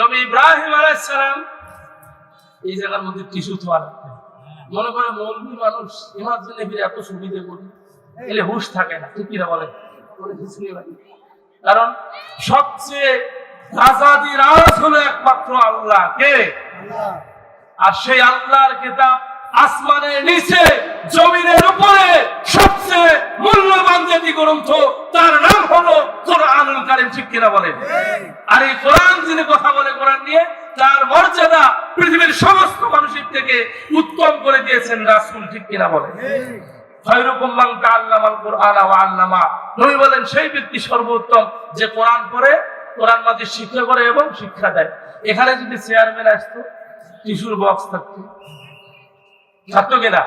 নবী ইব্রাহিম আলাইহিস সালাম, এই জায়গার মধ্যে টিস্যু থোয়া মনে করে মৌলবী মানুষ ইমার্জেন্সি এত সুবিধে করি, এলে হুঁশ থাকে না, ঠিক কিনা বলেন? কারণ সবচেয়ে আজাদি রাজ হলো একমাত্র আল্লাহ। কে? আর সেই আল্লাহর কিতাব আসমানের নিচে জমিনের উপরে সবচেয়ে মূল্যবান যেটি গ্রন্থ, তার নাম হলো কোরআনুল কারীম, ঠিক কিনা বলেন? আর এই কোরআন যিনি কথা বলে কোরআন নিয়ে, তার মর্যাদা পৃথিবীর সমস্ত মানুষের থেকে উত্তম করে দিয়েছেন রাসূল, ঠিক কিনা বলেন? খায়রুকুম মান তাআল্লামাল কুরআন ওয়া আল্লামা। নবী বলেন সেই ব্যক্তি সর্বোত্তম যে কোরআন পড়ে, কোরআন মাঝে শিক্ষা করে এবং শিক্ষা দেয়। এখানে যদি চেয়ারম্যান আসতো, টিস্যুর বক্স থাকতো, থাকতো কিনা?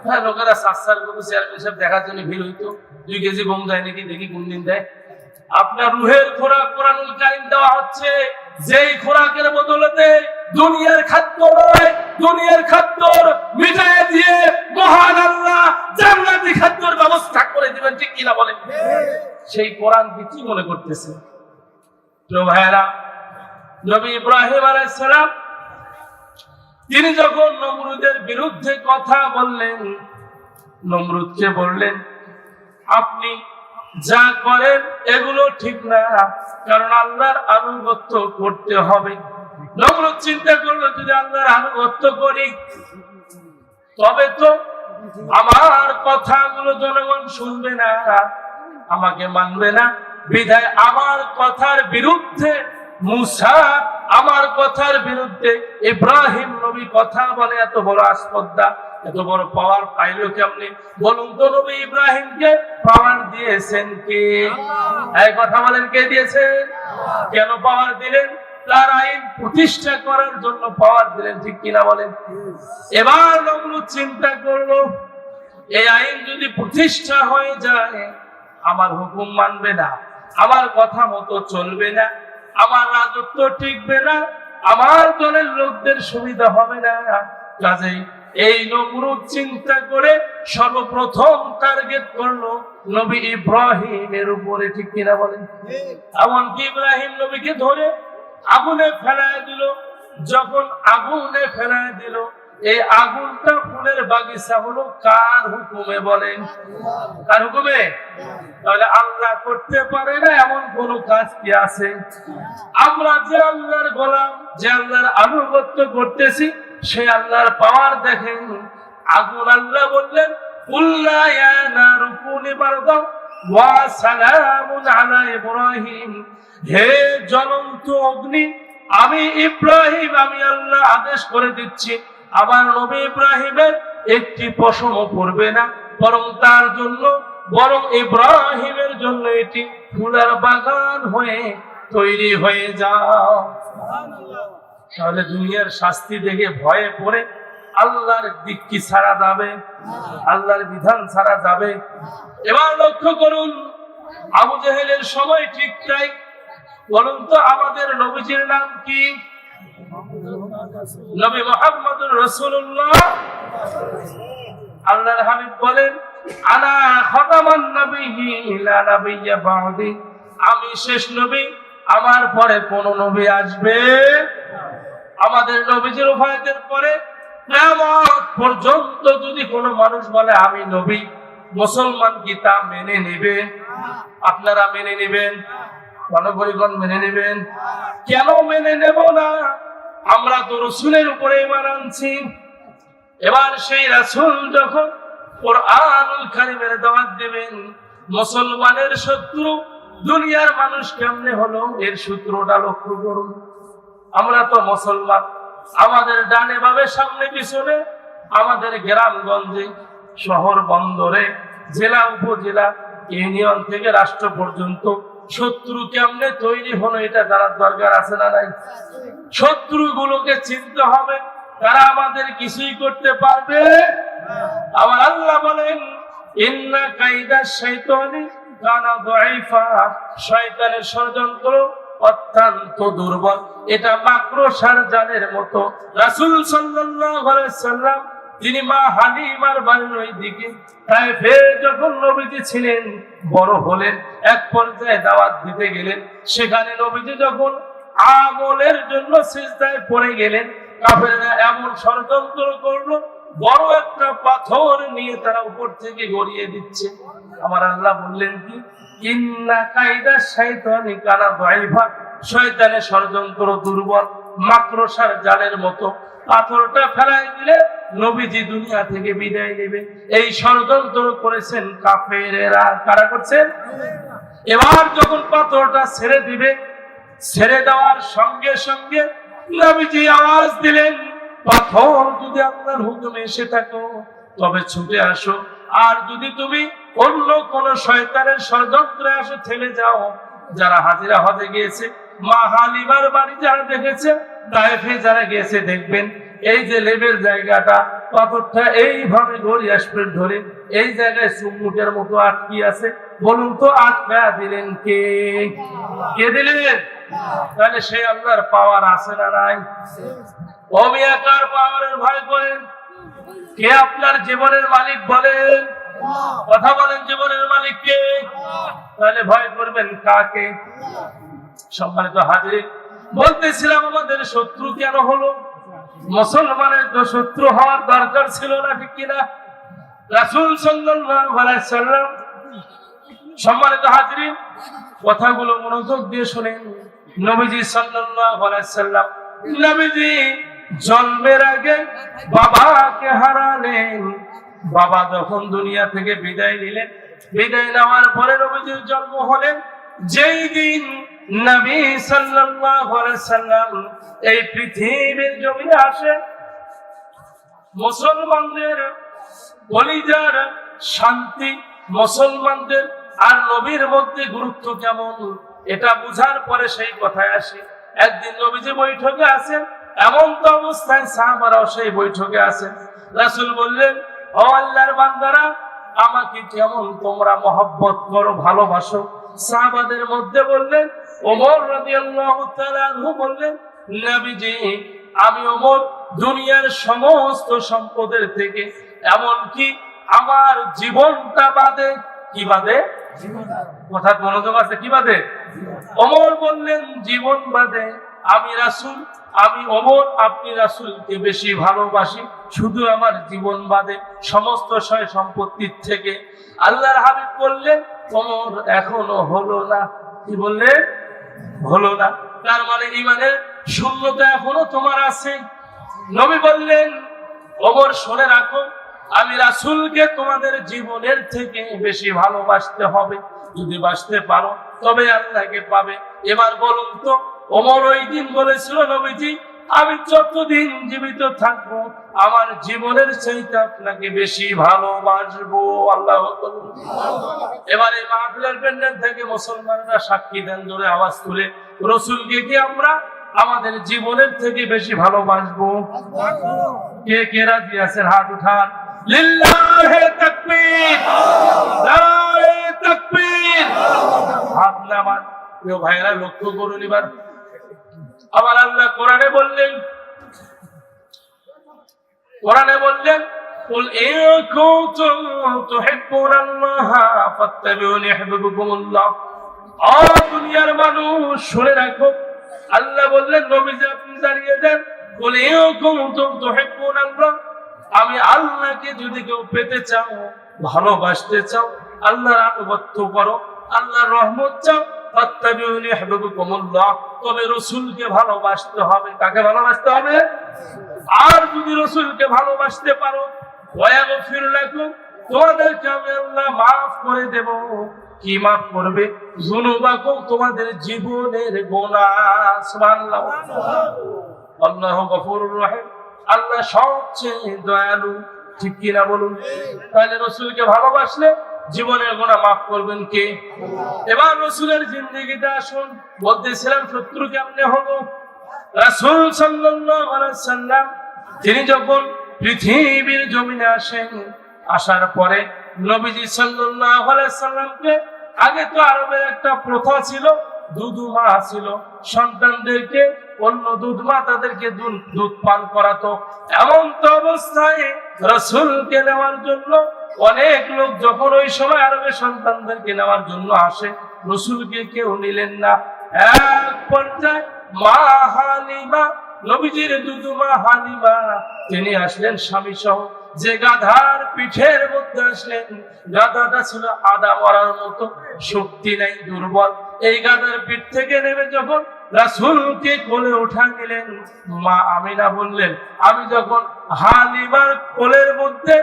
হ্যাঁ, লোকেরা সাতসার করে চেয়ারম্যান সাহেব দেখার জন্য ভিড় হইতো। 2 কেজি গম দেয় নাকি, দেখি কোন দিন দেয়। আপনার রুহের খোরাক কোরআনুল কারীম দেওয়া হচ্ছে, যেই খোরাকের বদলতে দুনিয়ার খাদ্য নয়, দুনিয়ার খাদ্য মিটাইয়ে দিয়ে মহান আল্লাহ জান্নাতি খাদ্যের ব্যবস্থা করে দিবেন, ঠিক কিনা বলেন? সেই কোরআন কি মনে করতেছে? প্রিয় ভাইয়েরা, নবী ইব্রাহিম আলাইহিস সালাম তিনি যখন নমরুদের বিরুদ্ধে কথা বললেন, নমরুদকে বললেন, আপনি যা করেন এগুলো ঠিক না, কারণ আল্লাহর আনুগত্য করতে হবে। নমরুদ চিন্তা করলো, যদি আল্লাহর আনুগত্য করি তবে তো আমার কথাগুলো জনগণ শুনবে না, আমাকে মানবে না, বিধায় আমার কথার বিরুদ্ধে মুসা, আমার কথার বিরুদ্ধে ইব্রাহিম নবী কথা বলে, এত বড় আসপদ্দা, এত বড় পাওয়ার পাইলো কেমনে? বলুন তো, নবী ইব্রাহিমকে পাওয়ার দিয়েছেন কে? এই কথা বলেন, কে দিয়েছেন? কেন পাওয়ার দিলেন? তার আইন প্রতিষ্ঠা করার জন্য পাওয়ার দিলেন, ঠিক কিনা বলেন? এবার নমরুদ চিন্তা করলো, এই আইন যদি প্রতিষ্ঠা হয়ে যায়, আমার হুকুম মানবে না, আমার কথা মতো চলবে না, আমার রাজত্ব টিকবে না, আমার দলের লোকদের সুবিধা হবে না। কাজেই এই নমরুদ চিন্তা করে সর্বপ্রথম টার্গেট করলো নবী ইব্রাহিমের উপরে, ঠিক কিনা বলেন? এমনকি ইব্রাহিম নবীকে ধরে আগুনে ফেলায় দিল। যখন আগুনে ফেলায় দিল, এই আগুনটা ফুলের বাগিচা হলো কার হুকুমে? বলেন, কার হুকুমে? তাহলে আল্লাহ করতে পারে না এমন কোন কাজ কি আছে? আমরা যে আল্লাহর গোলাম, যে আল্লাহর আনুগত্য করতেছি, সেই আল্লাহর পাওয়ার দেখেন। আগুন আল্লাহ বললেন, কুল্লা ইয়া নারু কুনি বারদান ওয়া সালামুন আলা ইব্রাহিম, হে জ্বলন্ত অগ্নি, আমি ইব্রাহিম, আমি আল্লাহ আদেশ করে দিচ্ছি, আমার নবী ইব্রাহিমের একটি পশমও পড়বে না, বরং তার জন্য, বরং ইব্রাহিমের জন্য এটি ফুলের বাগান হয়ে তৈরি হয়ে যাও। তাহলে দুনিয়ার শাস্তি দেখে ভয়ে পড়ে আল্লাহর দিক কি ছাড়া যাবে? আল্লাহর বিধান ছাড়া যাবে? এবার লক্ষ্য করুন, আবু জেহেলের সময় ঠিক তাই। বলুন তো, আমাদের নবীজির নাম কি? নবী মুহাম্মদুর রাসূলুল্লাহ। আল্লাহর হাবিব বলেন, আনা খাতামান নাবিয়্যিন লা নাবিয়্যা বা'দি, আমি শেষ নবী, আমার পরে কোন নবী আসবে? আমাদের নবীজির ওফাতের পরে কিয়ামত পর্যন্ত যদি কোনো মানুষ বলে আমি নবী, মুসলমান কি তা মেনে নেবে? আপনারা মেনে নেবেন? গণপরিগণ মেনে নেবেন? কেন মেনে নেব না? আমরা তো রাসূলের উপরে ঈমান আনছি। এবার সেই রাসূল যখন কুরআনুল কারীমের দাওয়াত দেবেন, মুসলমানের শত্রু দুনিয়ার মানুষ কেমনে হলো এর সূত্রটা লক্ষ্য করুন। আমরা তো মুসলমান, আমাদের ডানে বামে সামনে পিছনে, আমাদের গ্রামগঞ্জে শহর বন্দরে জেলা উপজেলা ইউনিয়ন থেকে রাষ্ট্র পর্যন্ত শত্রু কেমনে তৈরি হলো এটা জানার দরকার আছে না নাই? শত্রুগুলোকে চিনতে হবে, তারা আমাদের কিছুই করতে পারবে। আমার আল্লাহ বলেন ইন্না কাইদা শাইতানি কানা দাঈফা, শয়তানের ষড়যন্ত্র অত্যন্ত দুর্বল, এটা মাকড়সার জালের মতো। রাসূল সাল্লাল্লাহু আলাইহি সাল্লাম তিনি মা হালিমার বাড়ির ওই দিকে তায়েফে যখন নবীজি ছিলেন, বড় হলেন, এক পর্যায়ে দাওয়াত দিতে গেলেন। সেখানে নবীজি যখন আমলের জন্য সিজদায় পড়ে গেলেন, কাফেররা এমন ষড়যন্ত্র করলো, বড় একটা পাথর নিয়ে তারা উপর থেকে গড়িয়ে দিচ্ছে। আমার আল্লাহ বললেন কি, ইন্না কাইদা শাইতানি কানা দাঈফা, শয়তানের ষড়যন্ত্র দুর্বল, মাকড়সার জালের মতো। পাথরটা ফেলাই দিলে নবীজি দুনিয়া থেকে বিদায় নেবে। এই ষড়যন্ত্র করেছেন কাফেরেরা। কারা করছেন? এবার যখন পাথরটা ছেড়ে দিবে, ছেড়ে দেওয়ার সঙ্গে সঙ্গে নবীজি আওয়াজ দিলেন, পাথর যদি আপনার হুকুমে এসে থাকো তবে ছুটে আসো, আর যদি তুমি অন্য কোন শয়তানের ষড়যন্ত্রে আসো ঠেলে যাও। যারা হাজিরা হজে গিয়েছে, মা হালিমার বাড়ি যারা দেখেছে, তায়েফে যারা গিয়েছে দেখবেন এই যে লেবের জায়গাটা, পাথরটা এইভাবে গড়িয়ে আসবে ধরে এই জায়গায় চুমুটের মতো আটকি আছে। বলুন তো আটকা দিলেন কে? কে দিলেন? তাহলে সেই আল্লাহর পাওয়ার আছে না নাই? অমিয়াকার পাওয়ারের ভয় করেন? কে আপনার জীবনের মালিক বলেন? কথা বলেন, জীবনের মালিক কে? তাহলে ভয় করবেন কাকে? সম্মানিত হাজির, বলতেছিলাম আমাদের শত্রু কেন হলো? মুসলমানের তো শত্রু হওয়ার দরকার ছিল না, ঠিক কিনা? রাসূল সাল্লাল্লাহু আলাইহি সাল্লাম, সম্মানিত হাজির, কথাগুলো মনোযোগ দিয়ে শুনেন। নবীজি সাল্লাল্লাহু আলাইহি সাল্লাম, নবীজি জন্মের আগে বাবাকে হারালেন। বাবা যখন দুনিয়া থেকে বিদায় নিলেন, বিদায় নেওয়ার পরে নবীজির জন্ম হলেন যেই দিন নবী সাল্লাল্লাহু আলাইহি সাল্লাম এই পৃথিবীর জমিনে আসেন। মুসলমানদের কলিজার শান্তি, মুসলমানদের আর নবীর মধ্যে গুরুত্ব কেমন, এটা বুঝার পরে সেই কথায় আসে। একদিন নবীজি বৈঠকে আছেন, এমন তো অবস্থায় সাহাবারাও সেই বৈঠকে আছেন। রাসূল বললেন, ও আল্লাহর বান্দারা, আমাকে কেমন তোমরা মহব্বত করো, ভালোবাসো? সাহাবাদের মধ্যে বললেন, ওমর রাদিয়াল্লাহু তাআলা আনহু বললেন, নবীজি আমি ওমর দুনিয়ার সমস্ত সম্পদের থেকে এমনকি আমার জীবনটা বাদে। কি বাদে? কথা মনোযোগ আছে, কি বাদে? ওমর বললেন জীবন বাদে আমি রাসূল, আমি ওমর আপনি রাসূলকে বেশি ভালোবাসি, শুধু আমার জীবন বাদে সমস্ত সয় সম্পত্তির থেকে। আল্লাহর হাবিব বললেন, ওমর এখনো হলো না। কি বললেন? হলো না। তার মানে ঈমানের শূন্যতা এখনো তোমার আছে। নবী বললেন, ওমর শুনে রাখো, আমি রাসূলকে তোমাদের জীবনের থেকে বেশি ভালোবাসতে হবে। যদি বাসতে পারো তবে আল্লাহকে পাবে। এবার বলুন তো, ওমর ওই দিন বলেছিল, নবীজি আমি যতদিন জীবিত থাকবো আমার জীবনের চাইতে আপনাকে বেশি ভালোবাসবো। আল্লাহু আকবার। এবার এই মাহফিলের প্যান্ডেল থেকে মুসলমানরা সাক্ষী দেন, জোরে আওয়াজ তুলে, রাসূলকে কি আমরা আমাদের জীবনের থেকে বেশি ভালোবাসবো? কে কে রাজি আছেন? হাত উঠান। লিল্লাহি তাকবীর, নারে তাকবীর। হাত নামান। প্রিয় ভাইরা লক্ষ্য করুন, এবার আবার আল্লাহ কোরআনে বললেন, কুল ইন কুনতুম তুহিব্বুনাল্লাহা ফাত্তাবিউনি ইউহিব্বুকুমুল্লাহ। ও দুনিয়ার মানুষ শুনে রাখো, আল্লাহ বললেন নবীজি আপনি জানিয়ে দেন, কুল ইন কুনতুম তুহিব্বুনাল্লাহ, আমি আল্লাহকে যদি কেউ পেতে চাও, ভালোবাসতে চাও, আল্লাহর আনুগত্য করো, আল্লাহর রহমত চাও, ফাত্তাবিউনি ইউহিব্বুকুমুল্লাহ, তবে রাসূলকে ভালোবাসতে হবে। কাকে ভালোবাসতে হবে? আর যদি রাসূলকে ভালোবাসতে পারো, ওয়াগফির লাকুম, তোমাদেরকে আমি আল্লাহ মাফ করে দেব। কি মাফ করবে? যুনুবাকুম, তোমাদের জীবনের গুনাহ। সুবহানাল্লাহ। আল্লাহু গফুরুর রহিম, আল্লাহ সবচেয়ে দয়ালু। ঠিক কিনা বলুন? তাহলে রাসূলকে ভালোবাসলে জীবনের গুনাহ মাফ করবেন কে? এবার রাসূলের জিন্দেগিতে আসুন। বলতেছিলাম শত্রু কেমনে হলো। রাসূল সাল্লাল্লাহু আলাইহি সাল্লাম তিনি যখন পৃথিবীর জমিনে আসেন, আসার পরে নবীজি সাল্লাল্লাহু আলাইহি সাল্লামকে, আগে তো আরবের একটা প্রথা ছিল, দুধমা ছিল, সন্তানদেরকে অন্য দুধমা তাদেরকে দুধ পান করাতো। এমন তো অবস্থায় রাসূলকে নেওয়ার জন্য অনেক লোক যখন ওই সময় আরবের সন্তানদেরকে নেওয়ার জন্য আসে, রাসূলকে কেউ নিলেন না। এক পর্যায়ে মা হালিমা, নবীজির দুধমা হালিমা, তিনি আসলেন স্বামী সহ। যে গাধার পিঠের মধ্যে আসলেন, গাধাটা ছিল আদা মরার মতো, শক্তি নাই, দুর্বল। এই গাধার পিঠ থেকে নেমে যখন রাসূলকে কোলে উঠা নিলেন, মা আমিনা বললেন, আমি যখন হালিমার কোলের মধ্যে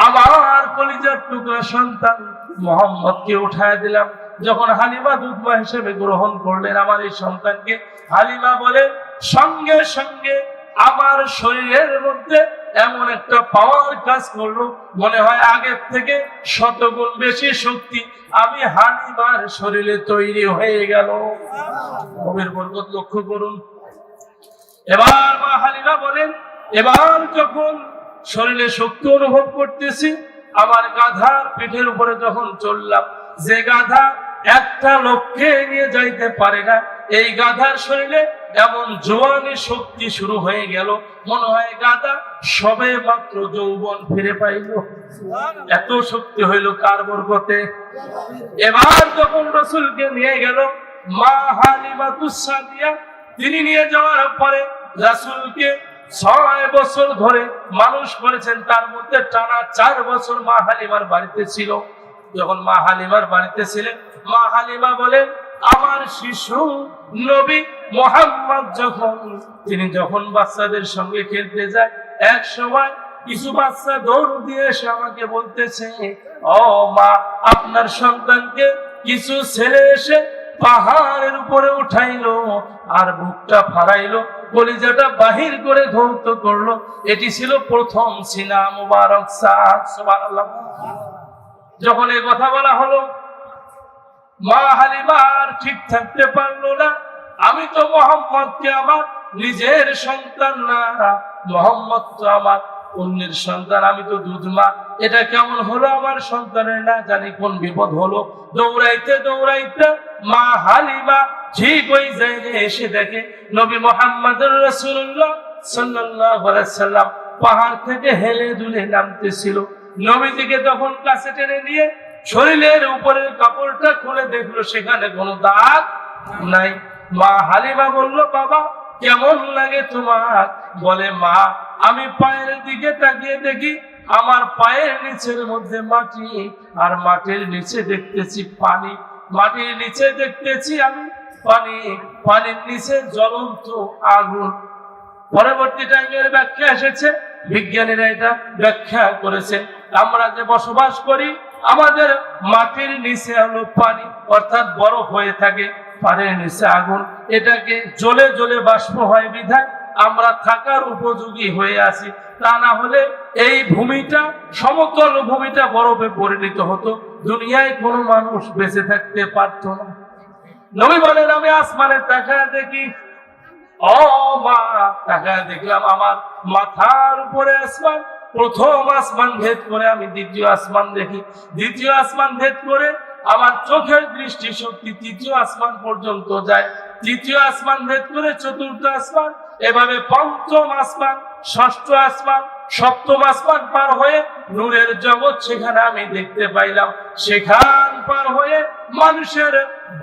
আমার কলিজার টুকরা সন্তান মুহাম্মদকে উঠায় দিলাম, যখন হালিমা দুধমা হিসেবে গ্রহণ করলেন আমার এই সন্তানকে, হালিমা বলেন, সঙ্গে সঙ্গে আমার শরীরের মধ্যে এমন একটা পাওয়ার কাজ করলো, মনে হয় আগের থেকে 100 গুণ বেশি শক্তি আমি হালিমার শরীরে তৈরি হয়ে গেল। নবীর বরকত লক্ষ্য করুন। এবার মা হালিমা বলেন, এবার যখন শরীরে শক্তি অনুভব করতেছি, আমার গাধার পিঠের উপরে যখন চললাম, যে গাধা একটা লোককে নিয়ে যাইতে পারে না, এই গাধার শরীরে এমন জোয়ানি শক্তি শুরু হয়ে গেল, মনে হয় গাধা সবে মাত্র যৌবন ফিরে পাইল। এত শক্তি হইল কার বরকতে? এবার যখন রাসূলকে নিয়ে গেল মা হালিমাতুস সাদিয়া, তিনি নিয়ে যাওয়ার পরে রাসূলকে 6 বছর ধরে মানুষ করেছেন, তার মধ্যে টানা 4 বছর মা হালিমার বাড়িতে ছিল। যখন মা হালিমার বাড়িতে ছিলেন, মা হালিমা বলেন, আমার শিশু নবী মুহাম্মদ তিনি যখন বাচ্চাদের সঙ্গে খেলতে যায়, এক সময় কিছু বাচ্চা দৌড় দিয়ে এসে আমাকে বলতেছে, ও মা, আপনার সন্তানকে কিছু ছেলে এসে পাহাড়ের উপরে উঠাইলো আর বুকটা ফাড়াইলো, কলিজাটা বাহির করে ধৌত করলো। এটি ছিল প্রথম সিনা মুবারক সাদ। সুবহানাল্লাহ। যখন এই কথা বলা হলো, মা হালিমা আর ঠিক থাকতে পারলো না। আমি তো মুহাম্মদকে আমার নিজের সন্তান না, মুহাম্মদ তো আমার অন্যের সন্তান, আমি তো দুধমা, এটা কেমন হলো আমার সন্তানের? না জানি কোন বিপদ হলো। দৌড়াইতে দৌড়াইতে মা হালিমা ঠিক ওই জায়গায় এসে দেখে নবী মুহাম্মদুর রাসূলুল্লাহ সাল্লাল্লাহু আলাইহি সাল্লাম পাহাড় থেকে হেলে দুলে নামতেছিল। নবীজিকে তখন কাছে টেনে নিয়ে শরীরের উপরের কাপড়টা খুলে দেখলো, সেখানে কোনো দাগ নাই। মা হালিমা বলল, বাবা কেমন লাগে তোমার? বলে, মা আমি পায়ের দিকে তাকিয়ে দেখি আমার পায়ের নিচের মধ্যে মাটি, আর মাটির নিচে দেখতেছি পানি, মাটির নিচে দেখতেছি আমি পানি, পানির নিচে জ্বলন্ত আগুন। পরবর্তী টাইমের ব্যাখ্যা এসেছে, বিজ্ঞানীরা এটা ব্যাখ্যা করেছে, আমরা যে বসবাস করি আমাদের মাটির নিচে হলো পানি, অর্থাৎ বরফ হয়ে থাকে, পানির নিচে আগুন, এটাকে জ্বলে জ্বলে বাষ্প হয় বিধায় আমরা থাকার উপযোগী হয়ে আছি। তা না হলে এই ভূমিটা, সমতল ভূমিটা বরফে পরিণত হতো, দুনিয়ায় কোনো মানুষ বেঁচে থাকতে পারত না। নবী বলেন, আমি আসমানে তাকায় দেখি, ও মা, তাকায় দেখলাম আমার মাথার উপরে আসমান, প্রথম আসমান ভেদ করে আমি দ্বিতীয় আসমান দেখি, দ্বিতীয় আসমান ভেদ করে আমার চোখের দৃষ্টি শক্তি তৃতীয় আসমান পর্যন্ত যায়, তৃতীয় আসমান ভেদ করে চতুর্থ আসমান, এভাবে পঞ্চম আসমান, ষষ্ঠ আসমান, সপ্তম আসমান পার হয়ে নূরের জগৎ, সেখানে আমি দেখতে পাইলাম। সেখান পার হয়ে মানুষের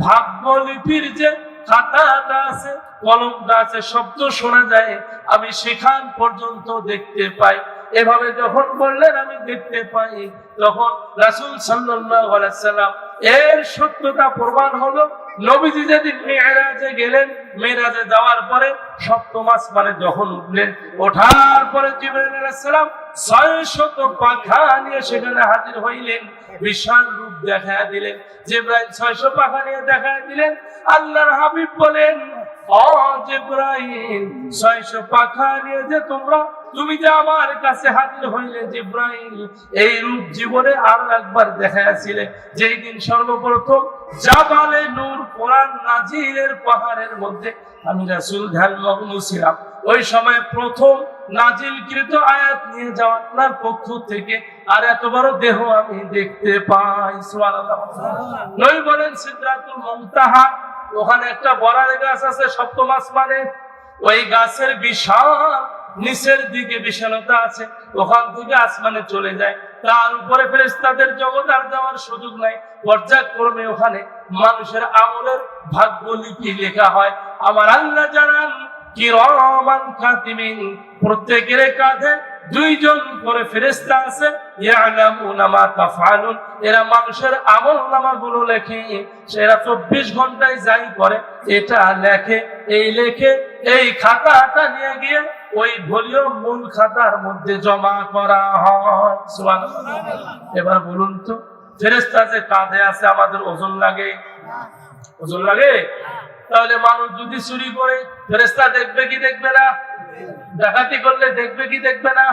ভাগ্যলিপির যে খাতাটা আছে, কলমটা আছে, শব্দ শোনা যায়, আমি সেখান পর্যন্ত দেখতে পাই। এভাবে যখন বললেন আমি দেখতে পাই, তখন রাসূল সাল্লাল্লাহু আলাইহি সাল্লাম এর সত্যতা প্রমাণ হলো। নবীজি যেদিন মেরাজে গেলেন, মেরাজে যাওয়ার পরে সপ্তম আসমানে যখন উঠলেন, ওঠার পরে জিবরাইল আলাইহিস সালাম 600 পাখা নিয়ে সেখানে হাজির হইলেন, বিশাল রূপ দেখায় দিলেন। জিবরাইল 600 পাখা নিয়ে দেখায় দিলেন। আল্লাহর হাবিব বলেন, ও জিবরাইল, 600 পাখা নিয়ে যে তুমি যে আমার কাছে হাজির হইলে জিবরাইল, এই রূপ জীবনে আরো একবার দেখাইছিলে যেই দিন সর্বপ্রথম জাবালে নূর কোরআন নাজিলের পাহাড়ের মধ্যে আমি রাসূল ধ্যানমগ্ন ছিলাম। ওই সময় প্রথম নাজিলকৃত আয়াত নিয়ে যাওয়া আপনার পক্ষ থেকে আর এত বড় দেহ আমি দেখতে পাই। সুবহানাল্লাহ। নবী বলেন সিদরাতুল মুনতাহা, ওখানে একটা বড় গাছ আছে সপ্তম আসমানে। ওই গাছের বিশাল নিচের দিকে বিশালতা আছে, ওখান থেকে আসমানে চলে যায়। তার উপরে ফেরেশতাদের জগৎ আর যাওয়ার সুযোগ নাই। পর্যায়ক্রমে ওখানে মানুষের আমলের ভাগ্যলিপি লেখা হয়। আমার আল্লাহ জানান কিরামান কাতিবিন, প্রত্যেকের কাঁধে 2 জন করে ফেরেশতা আছে। ইয়ালামুনা মা তাফআলুন, এরা মানুষের আমলনামাগুলো লেখে। সেরা 24 ঘন্টায় যাই করে এটা লেখে। এই খাতাটা নিয়ে গিয়ে ওই ভলিউম মূল খাতার মধ্যে জমা করা হয়। সুবহানাল্লাহ। এবার বলুন তো, ফেরেশতা যে কাঁধে আছে, আমাদের ওজন লাগে? ওজন লাগে? তাহলে মানুষ যদি চুরি করে ফেরেশতা দেখবে কি দেখবে না? ডাকাতি করলে দেখবে কি দেখবে না?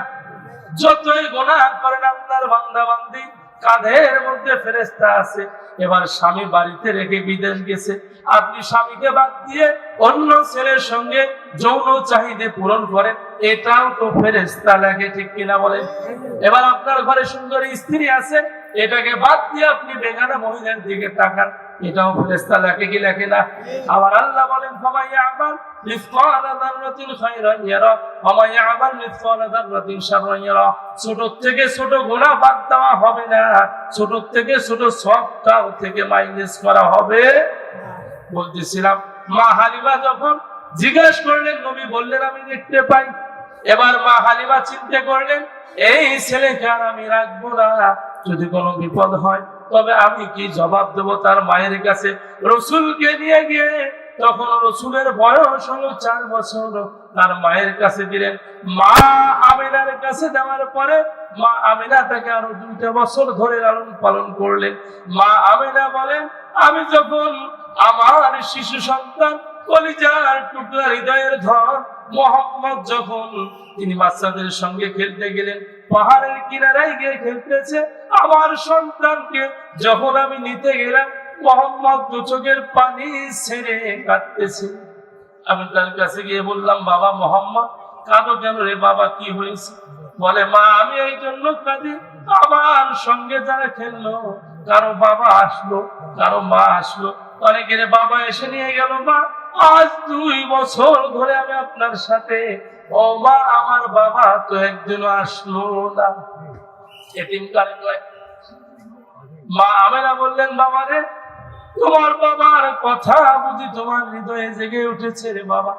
যতই গুনাহ করেন আপনার বান্দা বান্দি, কাঁধের মধ্যে ফেরেশতা আছে। এবার স্বামী বাড়িতে রেখে বিদেশ গেছে, আপনি স্বামীকে বাদ দিয়ে অন্য ছেলের সঙ্গে যৌন চাহিদা পূরণ করেন, এটাও তো ফেরেশতা লেখে, ঠিক কিনা বলেন? এবার আপনার ঘরে সুন্দরী স্ত্রী আছে, এটাকে বাদ দিয়ে আপনি বেগানা মহিলার দিকে তাকান, এটাও ফেরেশতা লেখে কি লেখে না? আবার আল্লাহ বলেন ফামাইয়ামাল মিসকালা যাররাতিন খায়রান ইয়ারা ওয়া মাইয়ামাল মিসকালা যাররাতিন শাররান ইয়ারা। ছোট থেকে ছোট গুনাহ বাদ দেওয়া হবে না, ছোট থেকে ছোট সবটাও থেকে মাইনাস করা হবে। বলতেছিলাম, মা হালিমা যখন জিজ্ঞেস করলেন, নবী বললেন আমি দেখতে পাই। এবার মা হালিমা চিন্তা করলেন, এই ছেলেকে আর আমি রাখবো না, যদি কোনো বিপদ হয় তবে আমি কি জবাব দেবো তার মায়ের কাছে? রসুলকে নিয়ে গিয়ে, তখন রসুলের বয়স হলো 4 বছর, তার মায়ের কাছে দিলেন। মা আমিনার কাছে দেওয়ার পরে মা আমিনা তাকে আরো 2টা বছর ধরে লালন পালন করলেন। মা আমিনা বলেন, আমি যখন আমার শিশু সন্তান কলিজার টুকরা হৃদয়ের ধন মোহাম্মদ যখন তিনি বাচ্চাদের সঙ্গে খেলতে গেলেন, পাহাড়ের কিনারায় গিয়ে খেলতেছে, আমার সন্তানকে যখন আমি নিতে গেলাম, মোহাম্মদ 2 চোখের পানি ছেড়ে কাঁদতেছে। আমি তার কাছে গিয়ে বললাম, বাবা মোহাম্মদ কাঁদো কেন রে বাবা, কি হয়েছে? বলে, মা আমি এই জন্য কাঁদি, আমার সঙ্গে যারা খেললো, কারো বাবা আসলো, কারো মা আসলো, অনেকের বাবা এসে নিয়ে গেল। মা আজ 2 বছর ধরে আমি আপনার সাথে, ও মা আমার বাবা তো একদিনও আসলো না। এতিমখানা নয়। মা আমেনা বললেন, বাবা রে, তোমার বাবার কথা বুঝি তোমার হৃদয়ে জেগে উঠেছে রে বাবা।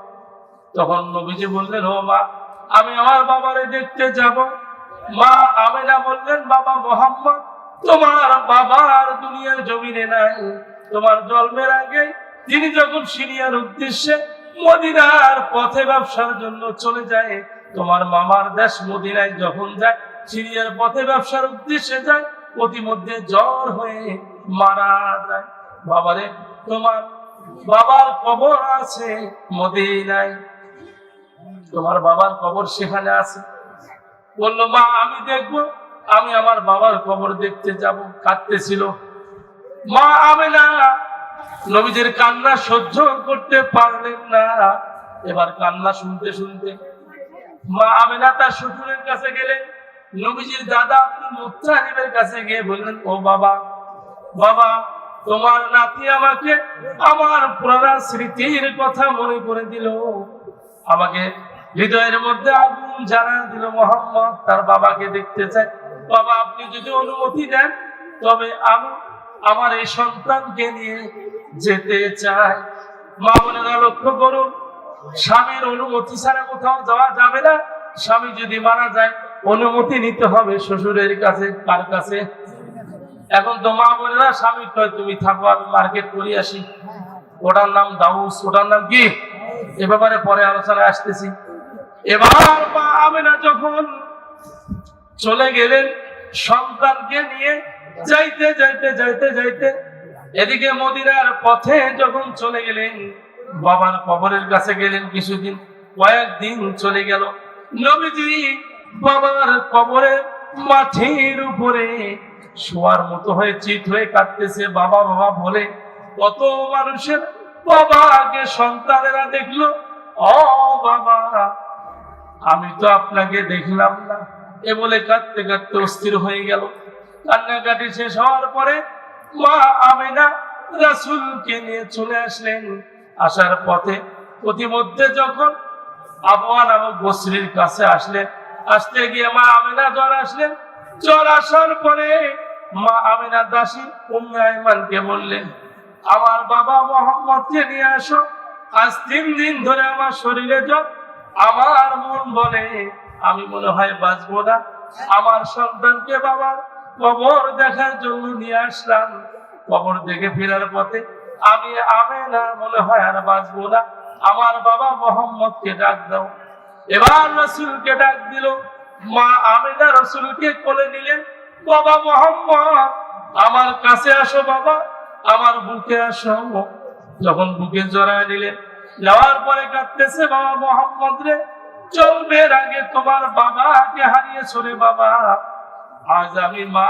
তখন নবীজি বললেন, ও মা আমি আমার বাবারে দেখতে যাব। মা আমেনা বললেন, বাবা মোহাম্মদ তোমার বাবার দুনিয়ার জমিনে নাই। তোমার জন্মের আগে তিনি যখন সিরিয়ার উদ্দেশ্যে মদিনার পথে ব্যবসার জন্য চলে যায়, তোমার মামার দেশ মদিনায় যখন যায়, সিরিয়ার পথে ব্যবসার উদ্দেশ্যে যায়, প্রতিমধ্যে জ্বর হয়ে মারা যায়। বাবারে, তোমার বাবার কবর আছে মদিনায়, তোমার বাবার কবর সেখানে আছে। বললো, মা আমি দেখবো। আমি আমার বাবার কবর দেখতে যাব। কাঁদতেছিল। মা আমেনা নবীজির কান্না সহ্য করতে পারলেন না। এবার কান্না শুনতে শুনতে মা আমেনা তার শ্বশুরের কাছে গেলেন। নবীজির দাদা আব্দুল মুত্তালিবের কাছে গিয়ে বললেন, ও বাবা, বাবা তোমার নাতি আমাকে আমার পুরানা স্মৃতির কথা মনে করে দিল, আমাকে হৃদয়ের মধ্যে আগুন জানা দিল মোহাম্মদ তার বাবাকে দেখতে চায়। বাবা আপনি যদি অনুমতি দেন তবে আমি আমার এই সন্তানকে নিয়ে যেতে চাই। মা বোনেরা লক্ষ্য করুন, স্বামীর অনুমতি ছাড়া কোথাও যাওয়া যাবে না। স্বামী যদি মারা যায় অনুমতি নিতে হবে শ্বশুরের কাছে। কার কাছে? এখন তো মা বোনেরা স্বামী কয় তুমি থাকো আমি মার্কেট করে আসি, ওটার নাম দাউস, ওটার নাম কি, এ ব্যাপারে পরে আলোচনায় আসতেছি। এবার মা আমেনা যখন চলে গেলেন সন্তানকে নিয়ে, যাইতে যাইতে যাইতে যাইতে এদিকে মদিনার পথে যখন চলে গেলেন বাবার কবরের কাছে গেলেন। কিছুদিন কয়েকদিন চলে গেল, নবীজি বাবার কবরে মাটির উপরে শোয়ার মতো হয়ে চিত হয়ে কাঁদতেছে, বাবা বাবা বলে। কত মানুষের বাবাকে সন্তানেরা দেখলো, ও বাবা আমি তো আপনাকে দেখলাম না, এ বলে কাঁদতে কাঁদতে অস্থির হয়ে গেল। কান্নাকাটি শেষ হওয়ার পরে মা আমিনা রাসূলকে নিয়ে চলে আসলেন। আসার পথে প্রতিমধ্যে যখন আবওয়া নামক বসরির কাছে আসলেন, আসতে গিয়ে মা আমিনা জ্বর আসলেন। জ্বর আসার পরে মা আমিনা দাসী উম্মে আইমানকে বললেন, আমার বাবা মোহাম্মদকে নিয়ে আসো, আজ 3 দিন ধরে আমার শরীরে জ্বর, আমার মন বলে আমি মনে হয় বাঁচবো না। আমার সন্তানকে বাবার কবর দেখার জন্য নিয়ে আসলাম, কবর দেখে ফেরার পথে আমি আমেনা মনে হয় আর বাঁচবো না, আমার বাবা মোহাম্মদকে ডাক দাও। এবার রাসূলকে ডাক দিল, মা আমেনা রাসূলকে কোলে নিলেন, বাবা মোহাম্মদ আমার কাছে আসো, বাবা আমার বুকে আসো। যখন বুকে জড়ায় নিলেন, যাওয়ার পরে কাঁদতেছে, বাবা মোহাম্মদ রে জন্মের আগে তোমার বাবাকে হারিয়েছো রে বাবা, আজ আমি মা,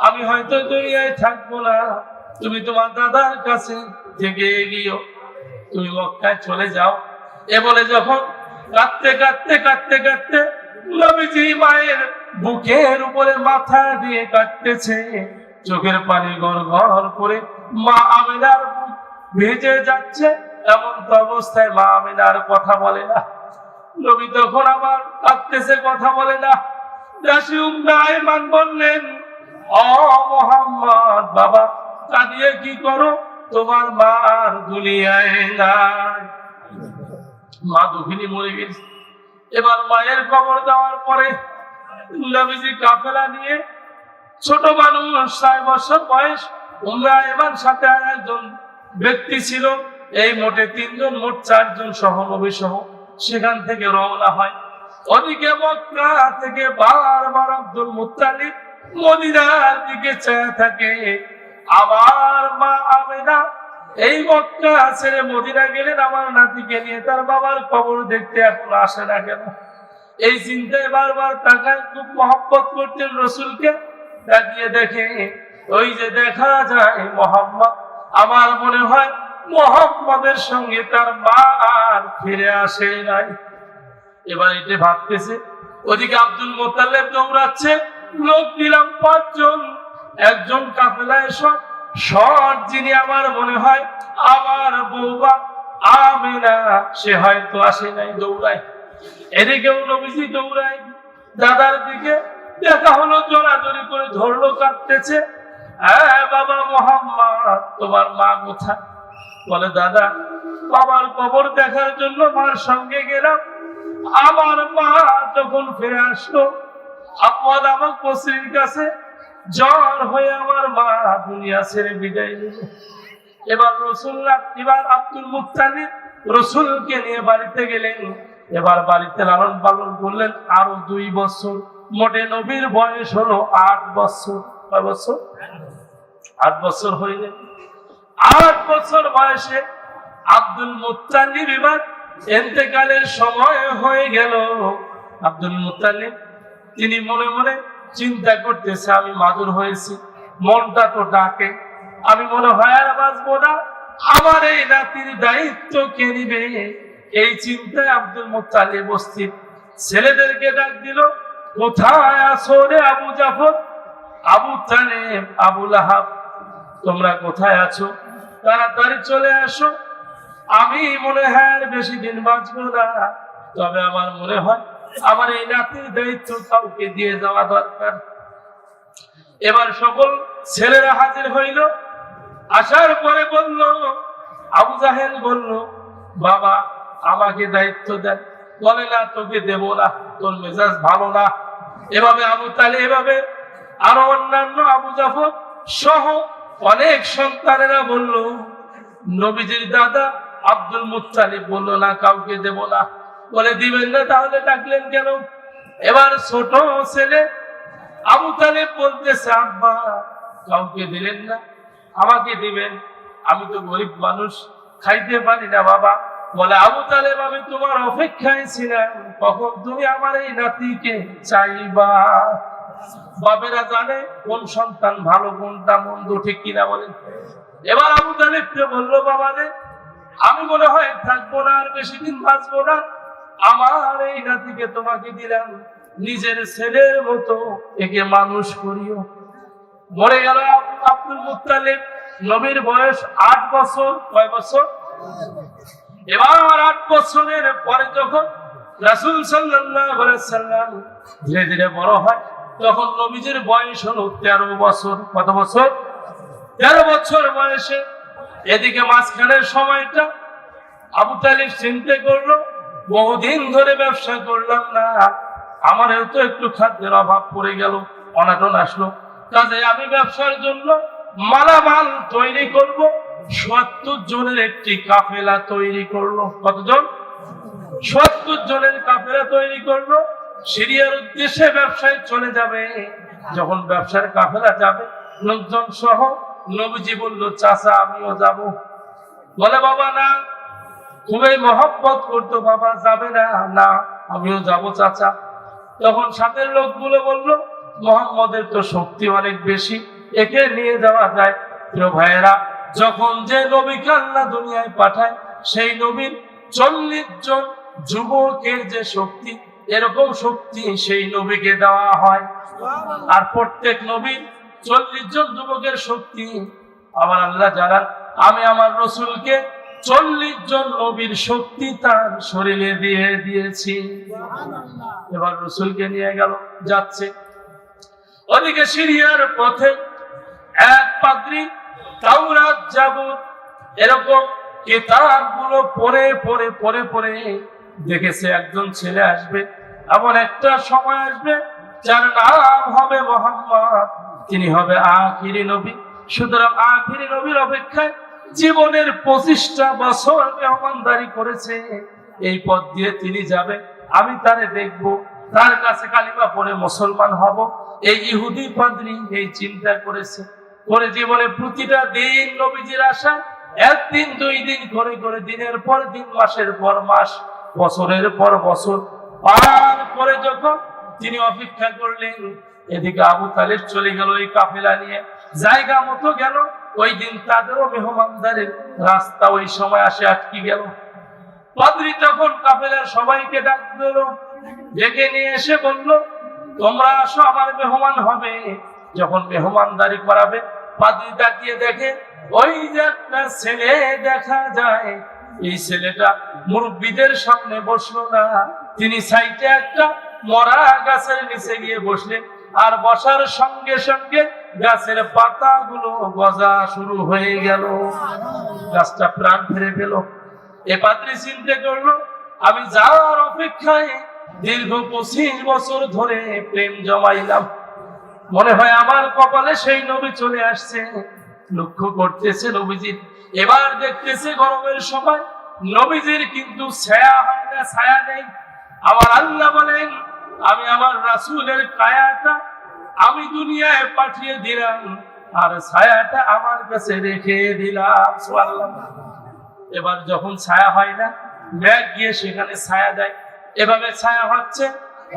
আমি হয়তো দুনিয়ায় থাকবো না, তুমি তোমার দাদার কাছে থেকে গিয়েও তুমি মক্কায় চলে যাও। এ বলে যখন কাঁদতে কাঁদতে কাঁদতে কাঁদতে নবীজি মায়ের বুকের উপরে মাথা দিয়ে কাঁদতেছে, চোখের পানি গড় গড় করে মা আমিনার বুক ভেজে যাচ্ছে। এমন তো অবস্থায় মা আমিনার কথা বলে না, নবী তখন আবার কাঁদতেছে, কথা বলে না। দাসী উম্মে আইমান বললেন, ও মুহাম্মদ বাবা কাঁদিয়ে কি করো, তোমার মা আর দুনিয়ায় নাই, মা দুঃখিনী মরে গেছে। এবার মায়ের কবর দেওয়ার পরে নবীজি কাফেলা নিয়ে, ছোট মানুষ 6 বছর বয়স উম্মে আইমান সাথে আর একজন ব্যক্তি ছিল, এই মোটে 3 জন, মোট 4 জন সহ নবী সহ সেখান থেকে রওনা হয়। ওদিকে মক্কা থেকে বারবার আব্দুল মুত্তালিব মদিনার দিকে চেয়ে থাকে। আমার মা আমিনা এই মক্কা ছেড়ে মদিনা গেলেন আমার নাতিকে নিয়ে, তার বাবার কবর দেখতে এখন আসে না কেন, এই চিন্তায় বারবার তাকায়। খুব মহব্বত করতেন রসুলকে, তাকিয়ে দেখে ওই যে দেখা যায় মোহাম্মদ, আমার মনে হয় মোহাম্মদের সঙ্গে তার মা আর ফিরে আসে নাই। এবার এটা ভাবতেছে, ওদিকে আব্দুল মুত্তালিব দৌড়াচ্ছে, লোক দিলাম 5 জন, একজন কাফেলায় শট যিনি আমার মনে হয় আমার বৌবা আমিনা, সে হয়তো আসে নাই, দৌড়ায়। এদিকেও নবীজি দৌড়ায়, দাদার দিকে দেখা হলো, জোরাজোরি করে ধরলো, কাঁদতেছে, হ্যাঁ বাবা মোহাম্মদ তোমার মা কোথায়? বলে দাদা বাবার কবর দেখার জন্য মার সঙ্গে গেলাম, আমার মা যখন ফিরে আসলো আপদ আমার বসরির কাছে জ্বর হয়ে আমার মা দুনিয়া ছেড়ে বিদায় নিল। এবার রাসূলুল্লাহ, এবার আব্দুল মুত্তালিব রাসূলকে নিয়ে বাড়িতে গেলেন। এবার বাড়িতে লালন পালন করলেন আরো 2 বছর, মোটে নবীর বয়স হলো 8 বছর। কয় বছর? 8 বছর হইলেন। 8 বছর বয়সে আব্দুল মুত্তালিব এবার ইন্তেকালের সময় হয়ে গেল। আব্দুল মুত্তালিব তিনি মনে মনে চিন্তা করতেছে, আমি মাদুর হয়েছি, মনটা তো ডাকে, আমি মনে হয় আর বাঁচবো না, আমার এই নাতির দায়িত্ব কে নিবে? এই চিন্তায় আব্দুল মুত্তালিব অস্থির। ছেলেদেরকে ডাক দিল, কোথায় আছো রে আবু জাফর, আবু তালেব, আবু লাহাব, তোমরা কোথায় আছো? তাড়াতাড়ি চলে আসো, আমি মনে হয় আর বেশি দিন বাঁচবো না, তবে আমার মনে হয় আমার এই নাতির দায়িত্ব কাউকে দিয়ে যাওয়া দরকার। এবার সকল ছেলেরা হাজির হইল। আসার পরে বলল, আবু জাহেল বলল, বাবা আমাকে দায়িত্ব দেন। বলে না, তোকে দেব না, তোর মেজাজ ভালো না। এভাবে আবু তালেব, এভাবে আরো অন্যান্য আবু জাফর সহ অনেক সন্তানেরা বলল। নবীজির দাদা আব্দুল মুত্তালিব বলল, না কাউকে দেব না। বলে, দিবেন না তাহলে ডাকলেন কেন? এবার ছোট ছেলে আবু তালেব বলতেছে, আব্বা কাউকে দিলেন না, আমাকে দিবেন, আমি তো গরিব মানুষ, খাইতে পারি না বাবা। বলে, আবু তালেব আমি তোমার অপেক্ষায় ছিলাম, কখন তুমি আমার এই নাতিকে চাইবা। বাবেরা জানে কোন সন্তান ভালো কোনটা মন্দ, ঠিক কিনা বলেন? এবার আবু তালেবকে বললো, বাবা রে আমি মনে হয় থাকবো না, আর বেশি দিন বাঁচবো না, আমার এই নাতিকে তোমাকে দিলাম, নিজের ছেলের মতো একে মানুষ করিও। মরে গেল আব্দুল মুত্তালিব। নবীর বয়স 8 বছর। কয় বছর? এবার 8 বছরের পরে যখন রাসূল সাল্লাল্লাহু আলাইহি সাল্লাম ধীরে ধীরে বড় হয়, তখন নবীজির বয়স হলো 13 বছর। কত বছর? 13 বছর বয়সে। এদিকে মাঝখানের সময়টা আবু তালেব চিন্তা করলো, বহুদিন ধরে ব্যবসা করলাম না, আমারও তো একটু খাদ্যের অভাব পড়ে গেল, অনাটন আসলো, কাজে আমি ব্যবসার জন্য মালামাল তৈরি করব। ৭০ জনের একটি কাফেলা তৈরি করলো। কতজন? ৭০ জনের কাফেলা তৈরি করলো। সিরিয়ার উদ্দেশ্যে ব্যবসায় চলে যাবে। যখন ব্যবসার কাফেলা যাবে লোকজন সহ, নবীজি বলল, চাচা আমিও যাব। বলে, বাবা না, খুবই মহব্বত করতো, বাবা যাবে না? না আমিও যাব চাচা। তখন সাথের লোকগুলো বলল, মুহাম্মদের তো শক্তি অনেক বেশি, একে নিয়ে যাওয়া যায়। প্রিয় ভাইয়েরা, যখন যে নবীকে আল্লাহ দুনিয়ায় পাঠায়, সেই নবীর 40 জন যুবকের যে শক্তি, এরকম শক্তি সেই নবীকে দেওয়া হয়। আর প্রত্যেক নবীর 40 জন যুবকের শক্তি আমার আল্লাহ জানান, আমি আমার রসুলকে 40 জন নবীর শক্তি তার শরীরে দিয়ে দিয়েছি। এবার রসুলকে নিয়ে গেল, যাচ্ছে। ওদিকে সিরিয়ার পথে এক পাদ্রী তাওরাত জাবুর এরকম কিতাবগুলো পড়ে পড়ে পড়ে পড়ে দেখেছে একজন ছেলে আসবে, এমন একটা সময় আসবে যার নাম হবে মুহাম্মদ, তিনি হবে আখিরি নবী। সুতরাং আখিরি নবীর অপেক্ষায় জীবনের 25টা বছর মেহমানদারি করেছে। এই পথ দিয়ে তিনি যাবে, আমি তারে দেখব, তার কাছে কালিমা পড়ে মুসলমান হব। এই ইহুদি পাদ্রী এই চিন্তা করেছে, করে জীবনে প্রতিটা দিন নবীজির আশা, একদিন 2 দিন করে করে, দিনের পর দিন, মাসের পর মাস, বছরের পর বছর পার করে যখন তিনি অপেক্ষা করলেন, এদিকে আবু তালেব চলে গেল এই কাফেলা নিয়ে, জায়গা মতো গেল। ওই দিন তাদেরও মেহমানদারির রাস্তা ওই সময় আসে আটকে গেল। পাদ্রী তখন কাফেলার সবাইকে ডাক দিল, ডেকে নিয়ে এসে বলল, তোমরা আসো, আমার মেহমান হবে। যখন মেহমানদারি করাবে, পাদ্রী তাকিয়ে দেখে ওই যে একটা ছেলে দেখা যায়, এই ছেলেটা মুরব্বীদের সামনে বসলো না, তিনি সাইডে একটা মরা গাছের নিচে গিয়ে বসলেন। আর বসার সঙ্গে সঙ্গে গাছের পাতাগুলো গজা শুরু হয়ে গেল, গাছটা প্রাণ ফিরে পেল। এ পাদ্রী চিন্তা করলো, আমি যার অপেক্ষায় দীর্ঘ 25 বছর ধরে প্রেম জমাইলাম, মনে হয় আমার কপালে সেই নবী চলে আসছে। লক্ষ্য করতেছে নবীজির, এবার দেখতেছে গরমের সময় নবীজির কিন্তু ছায়া হয় না, ছায়া নেই। আমার আল্লাহ বলেন, আমি আমার রাসূলের কায়াটা আমি দুনিয়ায় পাঠিয়ে দিলাম, আর ছায়াটা আমার কাছে রেখে দিলাম। সুবহানাল্লাহ। এবার যখন ছায়া হয় না, মেঘ গিয়ে সেখানে ছায়া দেয়। এভাবে ছায়া হচ্ছে,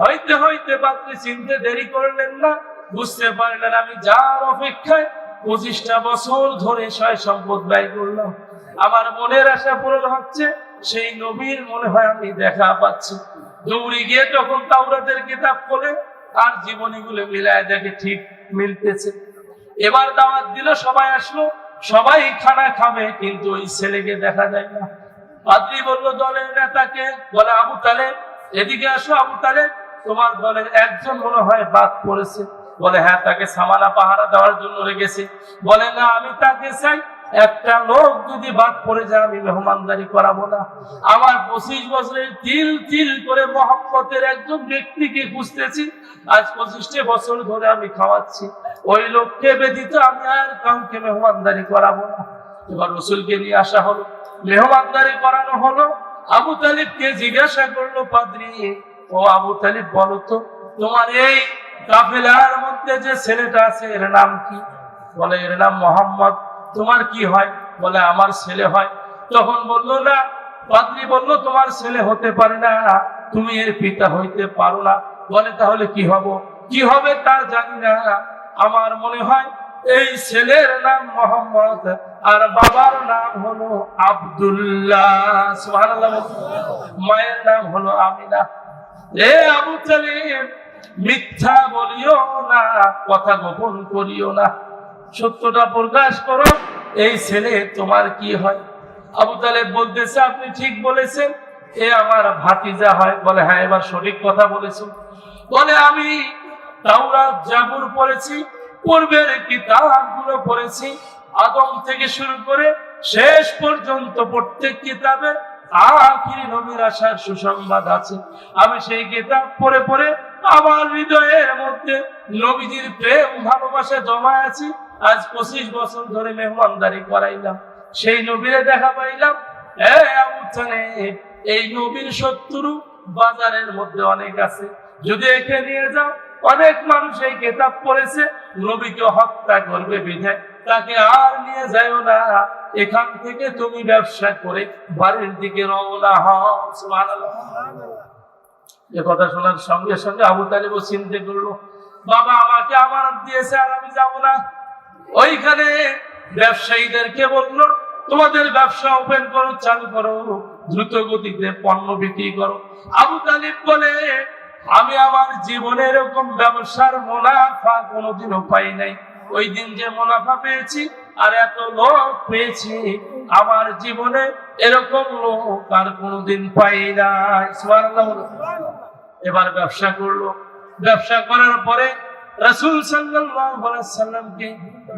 হইতে হইতে পাদ্রী চিনতে দেরি করলেন না, বুঝতে পারলেন আমি যার অপেক্ষায় 25টা বছর ধরে সয় সম্পদ ব্যয় করলাম, আমার মনের আশা পূরণ হচ্ছে, সেই নবীর মনে হয় আমি দেখা পাচ্ছি। দৌড়ে গিয়ে তখন তাওরাতের কিতাব খোলে আর জীবনীগুলো মিলায় দেখে, ঠিক মিলতেছে। এবার দাওয়াত দিল, সবাই আসলো, সবাই খানা খাবে, কিন্তু ওই ছেলেকে দেখা যায় না। পাদ্রী বলল, দলের নেতাকে? বলে, আবু তালেব। এদিকে আসো আবু তালেব, তোমার দলের একজন মনে হয় বাদ পড়েছে। বলে হ্যাঁ, তাকে সামানা পাহারা দেওয়ার জন্য রেখেছি। বলে না, আমি তাকে চাই। একটা লোক যদি বাদ পড়ে যায় আমি মেহমানদারি করাবো না। আমার 25 বছরের তিল তিল করে মহব্বতের একজন ব্যক্তিকে খুঁজতেছি, আজ 25 বছর ধরে আমি খাওয়াচ্ছি। ওই লোককে ব্যতীত আমি আর কাউকে মেহমানদারি করাবো না। এবার রসুলকে নিয়ে আসা হলো, মেহমানদারি করানো হলো। আবু তালিবকে জিজ্ঞাসা করলো পাদ্রী, ও আবু তালিব, বলো তো তোমার এই কাফেলার মধ্যে যে ছেলেটা আছে এর নাম কি? বলে এর নাম মোহাম্মদ। তোমার কি হয়? বলে আমার ছেলে হয়। তখন বললো না, পাদ্রী বললো তোমার ছেলে হতে পারে না, তুমি এর পিতা হইতে পারো না। বলে তাহলে কি হব? কি হবে তা জানি না, আমার মনে হয় এই ছেলের নাম মোহাম্মদ আর বাবার নাম হলো আব্দুল্লাহ। সুবহানাল্লাহ। মায়ের নাম হলো আমিনা। এ আবু তালিব, মিথ্যা বলিও না, কথা গোপন করিও না, সত্যটা প্রকাশ করো, এই ছেলে তোমার কি হয়? আবু তালেব বলতেছে আপনি ঠিক বলেছেন, এ আমার ভাতিজা হয়। বলে হ্যাঁ, এবার সঠিক কথা বলেছো। বলে আমি তাওরাত জাবুর পড়েছি, পূর্বের কিতাবগুলো পড়েছি, আদম থেকে শুরু করে শেষ পর্যন্ত প্রত্যেক কিতাবে আখিরি নবীর আসার সুসংবাদ আছে। আমি সেই কিতাব পড়ে পড়ে আমার হৃদয়ের মধ্যে নবীজির প্রেম ভালোবাসা জমা আছে। আজ 25 বছর ধরে মেহমানদারি করাইলাম, সেই নবীরে দেখা পাইলাম। আবু তালেব, এই নবীর শত্রু বাজারের মধ্যে অনেক আছে, যদি একে নিয়ে যাও, অনেক মানুষ এই কিতাব পড়েছে, নবীকে হত্যা করবে বিধায় তাকে আর নিয়ে যাও না। এখান থেকে তুমি ব্যবসা করে বাড়ির দিকে রওনা হও। সুবহানাল্লাহ। এ কথা শোনার সঙ্গে সঙ্গে আবু তালেব চিন্তা করলো, বাবা আমাকে আমানত দিয়েছে আর আমি যাব না। ওইখানে ব্যবসায়ীদেরকে বললো, তোমাদের ব্যবসা ওপেন করো, চালু করো, দ্রুত গতিতে পণ্য বিক্রি করো। আবু তালেব বলে আমি আমার জীবনে এরকম ব্যবসার মুনাফা কোনোদিনও পাই নাই। ওই দিন যে মুনাফা পেয়েছি আর এত লোক পেয়েছি, আমার জীবনে এরকম লোক আর কোনোদিন পাই নাই। সুবহানাল্লাহ। এবার ব্যবসা করলো। ব্যবসা করার পরে রাসূল সাল্লাল্লাহু আলাইহি সাল্লামকে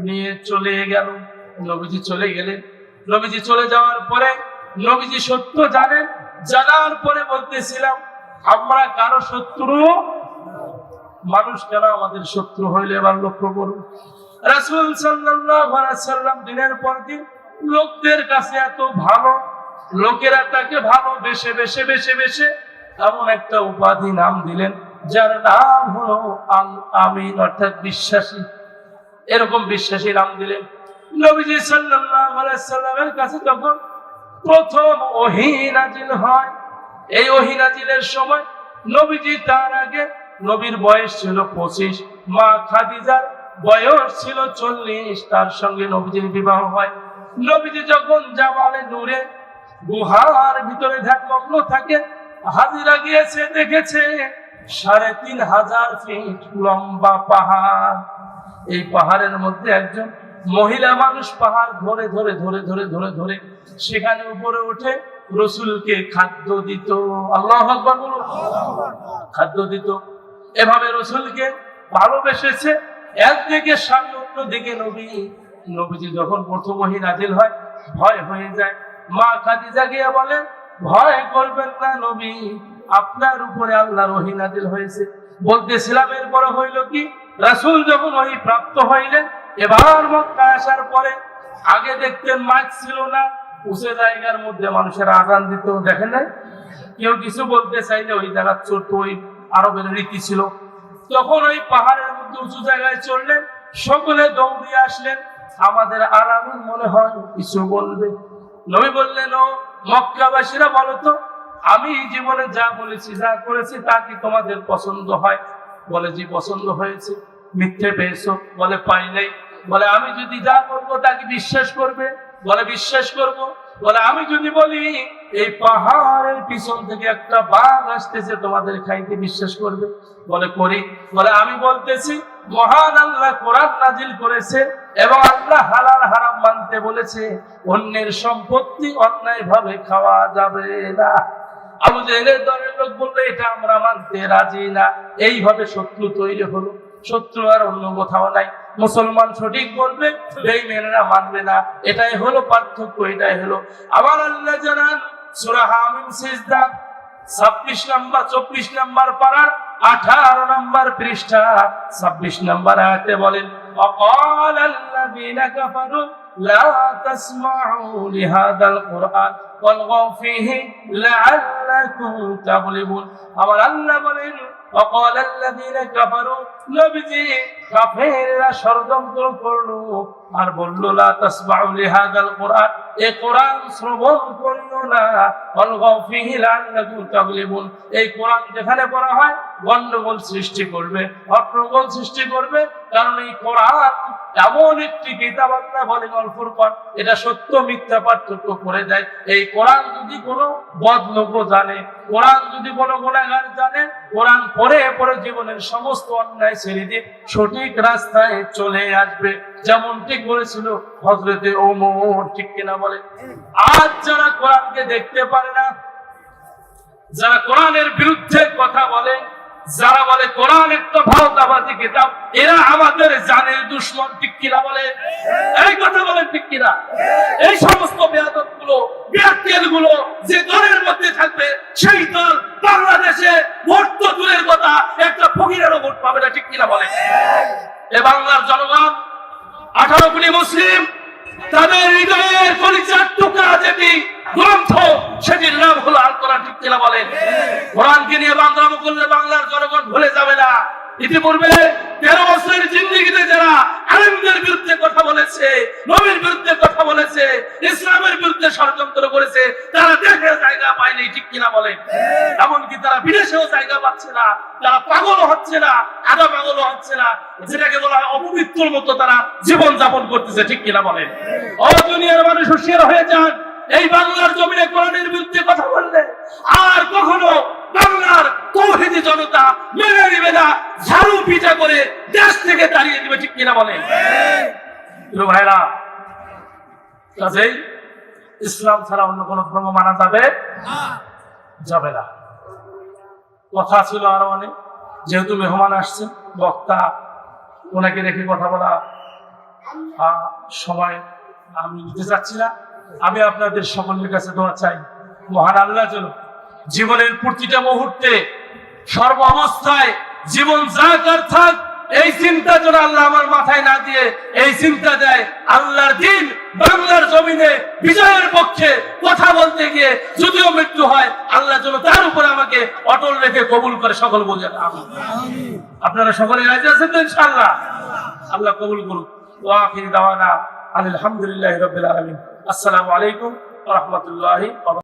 নিয়ে চলে গেল। নবীজি চলে গেলেন। নবীজি চলে যাওয়ার পরে নবীজি সত্য জানেন, জানার পরে বলতেছিলাম আমরা কারো শত্রু, মানুষ কেন আমাদের শত্রু হইলে এবার লক্ষ্য করুন। রাসূল সাল্লাল্লাহু আলাইহি সাল্লাম দিনের পর দিন লোকদের কাছে এত ভালো, লোকেরা তাকে ভালো বেশে বেশে বেশে বেশে এমন একটা উপাধি নাম দিলেন যার নাম হলো আল আমিন, অর্থাৎ বিশ্বাসী। এরকম বিশ্বাসী নাম দিলেন। নবীজি সাল্লাল্লাহু আলাইহি সাল্লামের কাছে যখন প্রথম ওহী নাজিল হয়, এই ওহী নাজিলের সময় নবীজি, তার আগে নবীর বয়স ছিল 25, মা খাদিজার বয়স ছিল 40, তার সঙ্গে নবীজির বিবাহ হয়। নবীজি যখন জাবালে নূরে গুহার ভিতরে ধ্যানমগ্ন থাকে, হাজিরা গিয়েছে, দেখেছে 3500 ফিট লম্বা পাহাড়। এই পাহাড়ের মধ্যে একজন মহিলা মানুষ পাহাড় ধরে ধরে ধরে ধরে ধরে ধরে সেখানে উপরে উঠে রসুলকে খাদ্য দিত। আল্লাহু আকবার বলুন। খাদ্য দিত। এভাবে রসুলকে ভালোবেসেছে। একদিকে স্বামী, অন্যদিকে নবী। নবীজি যখন প্রথম ওহী নাজিল হয় ভয় হয়ে যায়। মা খাদিজা গিয়ে বলে ভয় করবেন না নবী, আপনার উপরে আল্লাহর ওহী নাজিল হয়েছে। বলতেছিলাম এরপরে হইল কি, রাসূল যখন ওহী প্রাপ্ত হইলেন, এবার মক্কা আসার পরে আগে দেখতেন মাইক ছিল না, উঁচু জায়গার মধ্যে মানুষের আযান দিত, দেখেন নাই? কেউ কিছু বলতে চাইলে ওই জায়গা চড়ত, ওই আরবের রীতি ছিল। তখন ওই পাহাড়ের মধ্যে উঁচু জায়গায় চড়লেন, সকলে দৌড়িয়ে আসলেন। আমাদের আলামিন মনে হয় কিছু বলবে। নবী বললেন, ও মক্কাবাসীরা বলো তো, আমি জীবনে যা বলেছি যা করেছি তা কি তোমাদের পছন্দ হয়? বলে জি পছন্দ হয়েছে। মিথ্যে পেয়েছো? বলে পাই নাই। বলে আমি যদি যা করবো তা কি বিশ্বাস করবে? বলে বিশ্বাস করব। বলে আমি যদি বলি এই পাহাড়ের পিছন থেকে একটা বাঘ আসতেছে তোমাদের খাইতে, বিশ্বাস করবে? বলে করি। বলে আমি বলতেছি মহান আল্লাহ কোরআন নাজিল করেছে এবং আল্লাহ হালাল হারাম মানতে বলেছে, অন্যের সম্পত্তি অন্যায় ভাবে খাওয়া যাবে না। আবু জেহেলের দলের লোক বললো এটা আমরা মানতে রাজি না। এইভাবে শত্রু তৈরি হলো। শত্রু আর অন্য কোথাও নাই। মুসলমান সঠিক বলবে, বেঈমানেরা মানবে না। এটাই হলো পার্থক্য, এটাই হলো। আবার আল্লাহ জানান সূরা হামিম সিজদা 26 নম্বর 24 নম্বর পারার 18 নম্বর পৃষ্ঠা 26 নম্বর আয়াতে বলেন, وقال الذين كفروا لا تسمعوا لهذا القرآن والغوا فيه لعلكم تغلبون। আমার আল্লাহ বলেন وقال الذين كفروا নবীজি কাফেররা ষড়যন্ত্র করলো আর বলল লা তাসমাউ লিহাদাল কোরআন, এই কোরআন শ্রবণ করিও না, ওয়ালগাউ ফিহি লাআল্লাকুম তাগলিবুন, এই কোরআন যেখানে পড়া হয় গন্ডগোল সৃষ্টি করবে, হট্টগোল সৃষ্টি করবে। কারণ এই কোরআন এমন একটি কিতাব, আল্লাহ বলেন আল ফুরকান, এটা সত্য মিথ্যা পার্থক্য করে দেয়। এই কোরআন যদি কোনো বদলোক জানে, কোরআন যদি কোনো গুনাহগার জানে, কোরআন পড়ে পড়ে জীবনের সমস্ত অন্যায় ছেড়ে দিয়ে সঠিক রাস্তায় চলে আসবে। যেমন ঠিক বলেছিল হযরতে ওমর, ঠিক কিনা বলে? আজ যারা কোরআনকে দেখতে পারে না, যারা কোরআনের বিরুদ্ধে কথা বলে, যারা বলে কোরআন একটা ভাওতাবাদী কিতাব, এরা আমাদের জানের দুশমন, ঠিক কিনা বলে? এই কথা বলেন ঠিক কিনা? এই সমস্ত বেয়াদব গুলো, বেয়াক্কেল গুলো যে দলের মধ্যে থাকবে, সেই দল বাংলাদেশে ভোট তো দূরের কথা, একটা ফকিরেরও ভোট পাবে না, ঠিক কিনা বলে? এ বাংলার জনগণ 18 কোটি মুসলিম, তাদের হৃদয়ের কলিজার টুকরা যেটি গ্রন্থ, সেটির নাম হলো আল কোরআন, ঠিক কিনা বলেন? কোরআনকে নিয়ে বাংলামো করলে বাংলার জনগণ ভুলে যাবে না। ইতিপূর্বে 13 বছরের জিন্দেগিতে যারা আলেমদের বিরুদ্ধে কথা বলেছে, নবীর বিরুদ্ধে কথা বলেছে, ইসলামের বিরুদ্ধে ষড়যন্ত্র করেছে, তারা দেশে জায়গা পায়নি, ঠিক কিনা বলেন? এমনকি তারা বিদেশেও জায়গা পাচ্ছে না, তারা পাগলও হচ্ছে না, আধা পাগলও হচ্ছে না, যেটাকে বলা হয় অপবিত্রর মতো তারা জীবন যাপন করতেছে, ঠিক কিনা বলেন? ও দুনিয়ার মানুষ হুঁশিয়ার হয়ে যান, এই বাংলার জমিনে কোরআনের বিরুদ্ধে কথা বললে আর কখনো বাংলার তৌহিদি জনতা মেনে নেবে না, ঝাড়ু পিটা করে দেশ থেকে তাড়িয়ে দিবে, ঠিক কিনা বলেন? ভাইরা, কাজেই ইসলাম ছাড়া অন্য কোন ধর্ম মানা যাবে যাবে না। কথা ছিল আরো অনেক, যেহেতু মেহমান আসছেন, বক্তা, ওনাকে রেখে কথা বলা সময় আমি নিতে চাচ্ছি না। আমি আপনাদের সকলের কাছে দোয়া চাই, মহান আল্লাহ যেন জীবনের প্রতিটা মুহূর্তে, সর্ব অবস্থায় জীবন যাকার থাক, এই চিন্তা যেন আল্লাহ আমার মাথায় না দিয়ে এই চিন্তা দেয় আল্লাহর দিন বাংলার জমিনে বিজয়ের পক্ষে কথা বলতে গিয়ে যদিও মৃত্যু হয়, আল্লাহ যেন তার উপরে আমাকে অটল রেখে কবুল করে। সকল বলেন আমিন। আপনারা সকলে রাজি আছেন তো? ইনশাআল্লাহ আল্লাহ কবুল করুন। ওয়া আখির দাওয়ানা আলহামদুলিল্লাহি রাব্বিল আলামিন। আসসালামু আলাইকুম ওয়া রাহমাতুল্লাহি ওয়া বারাকাতুহু।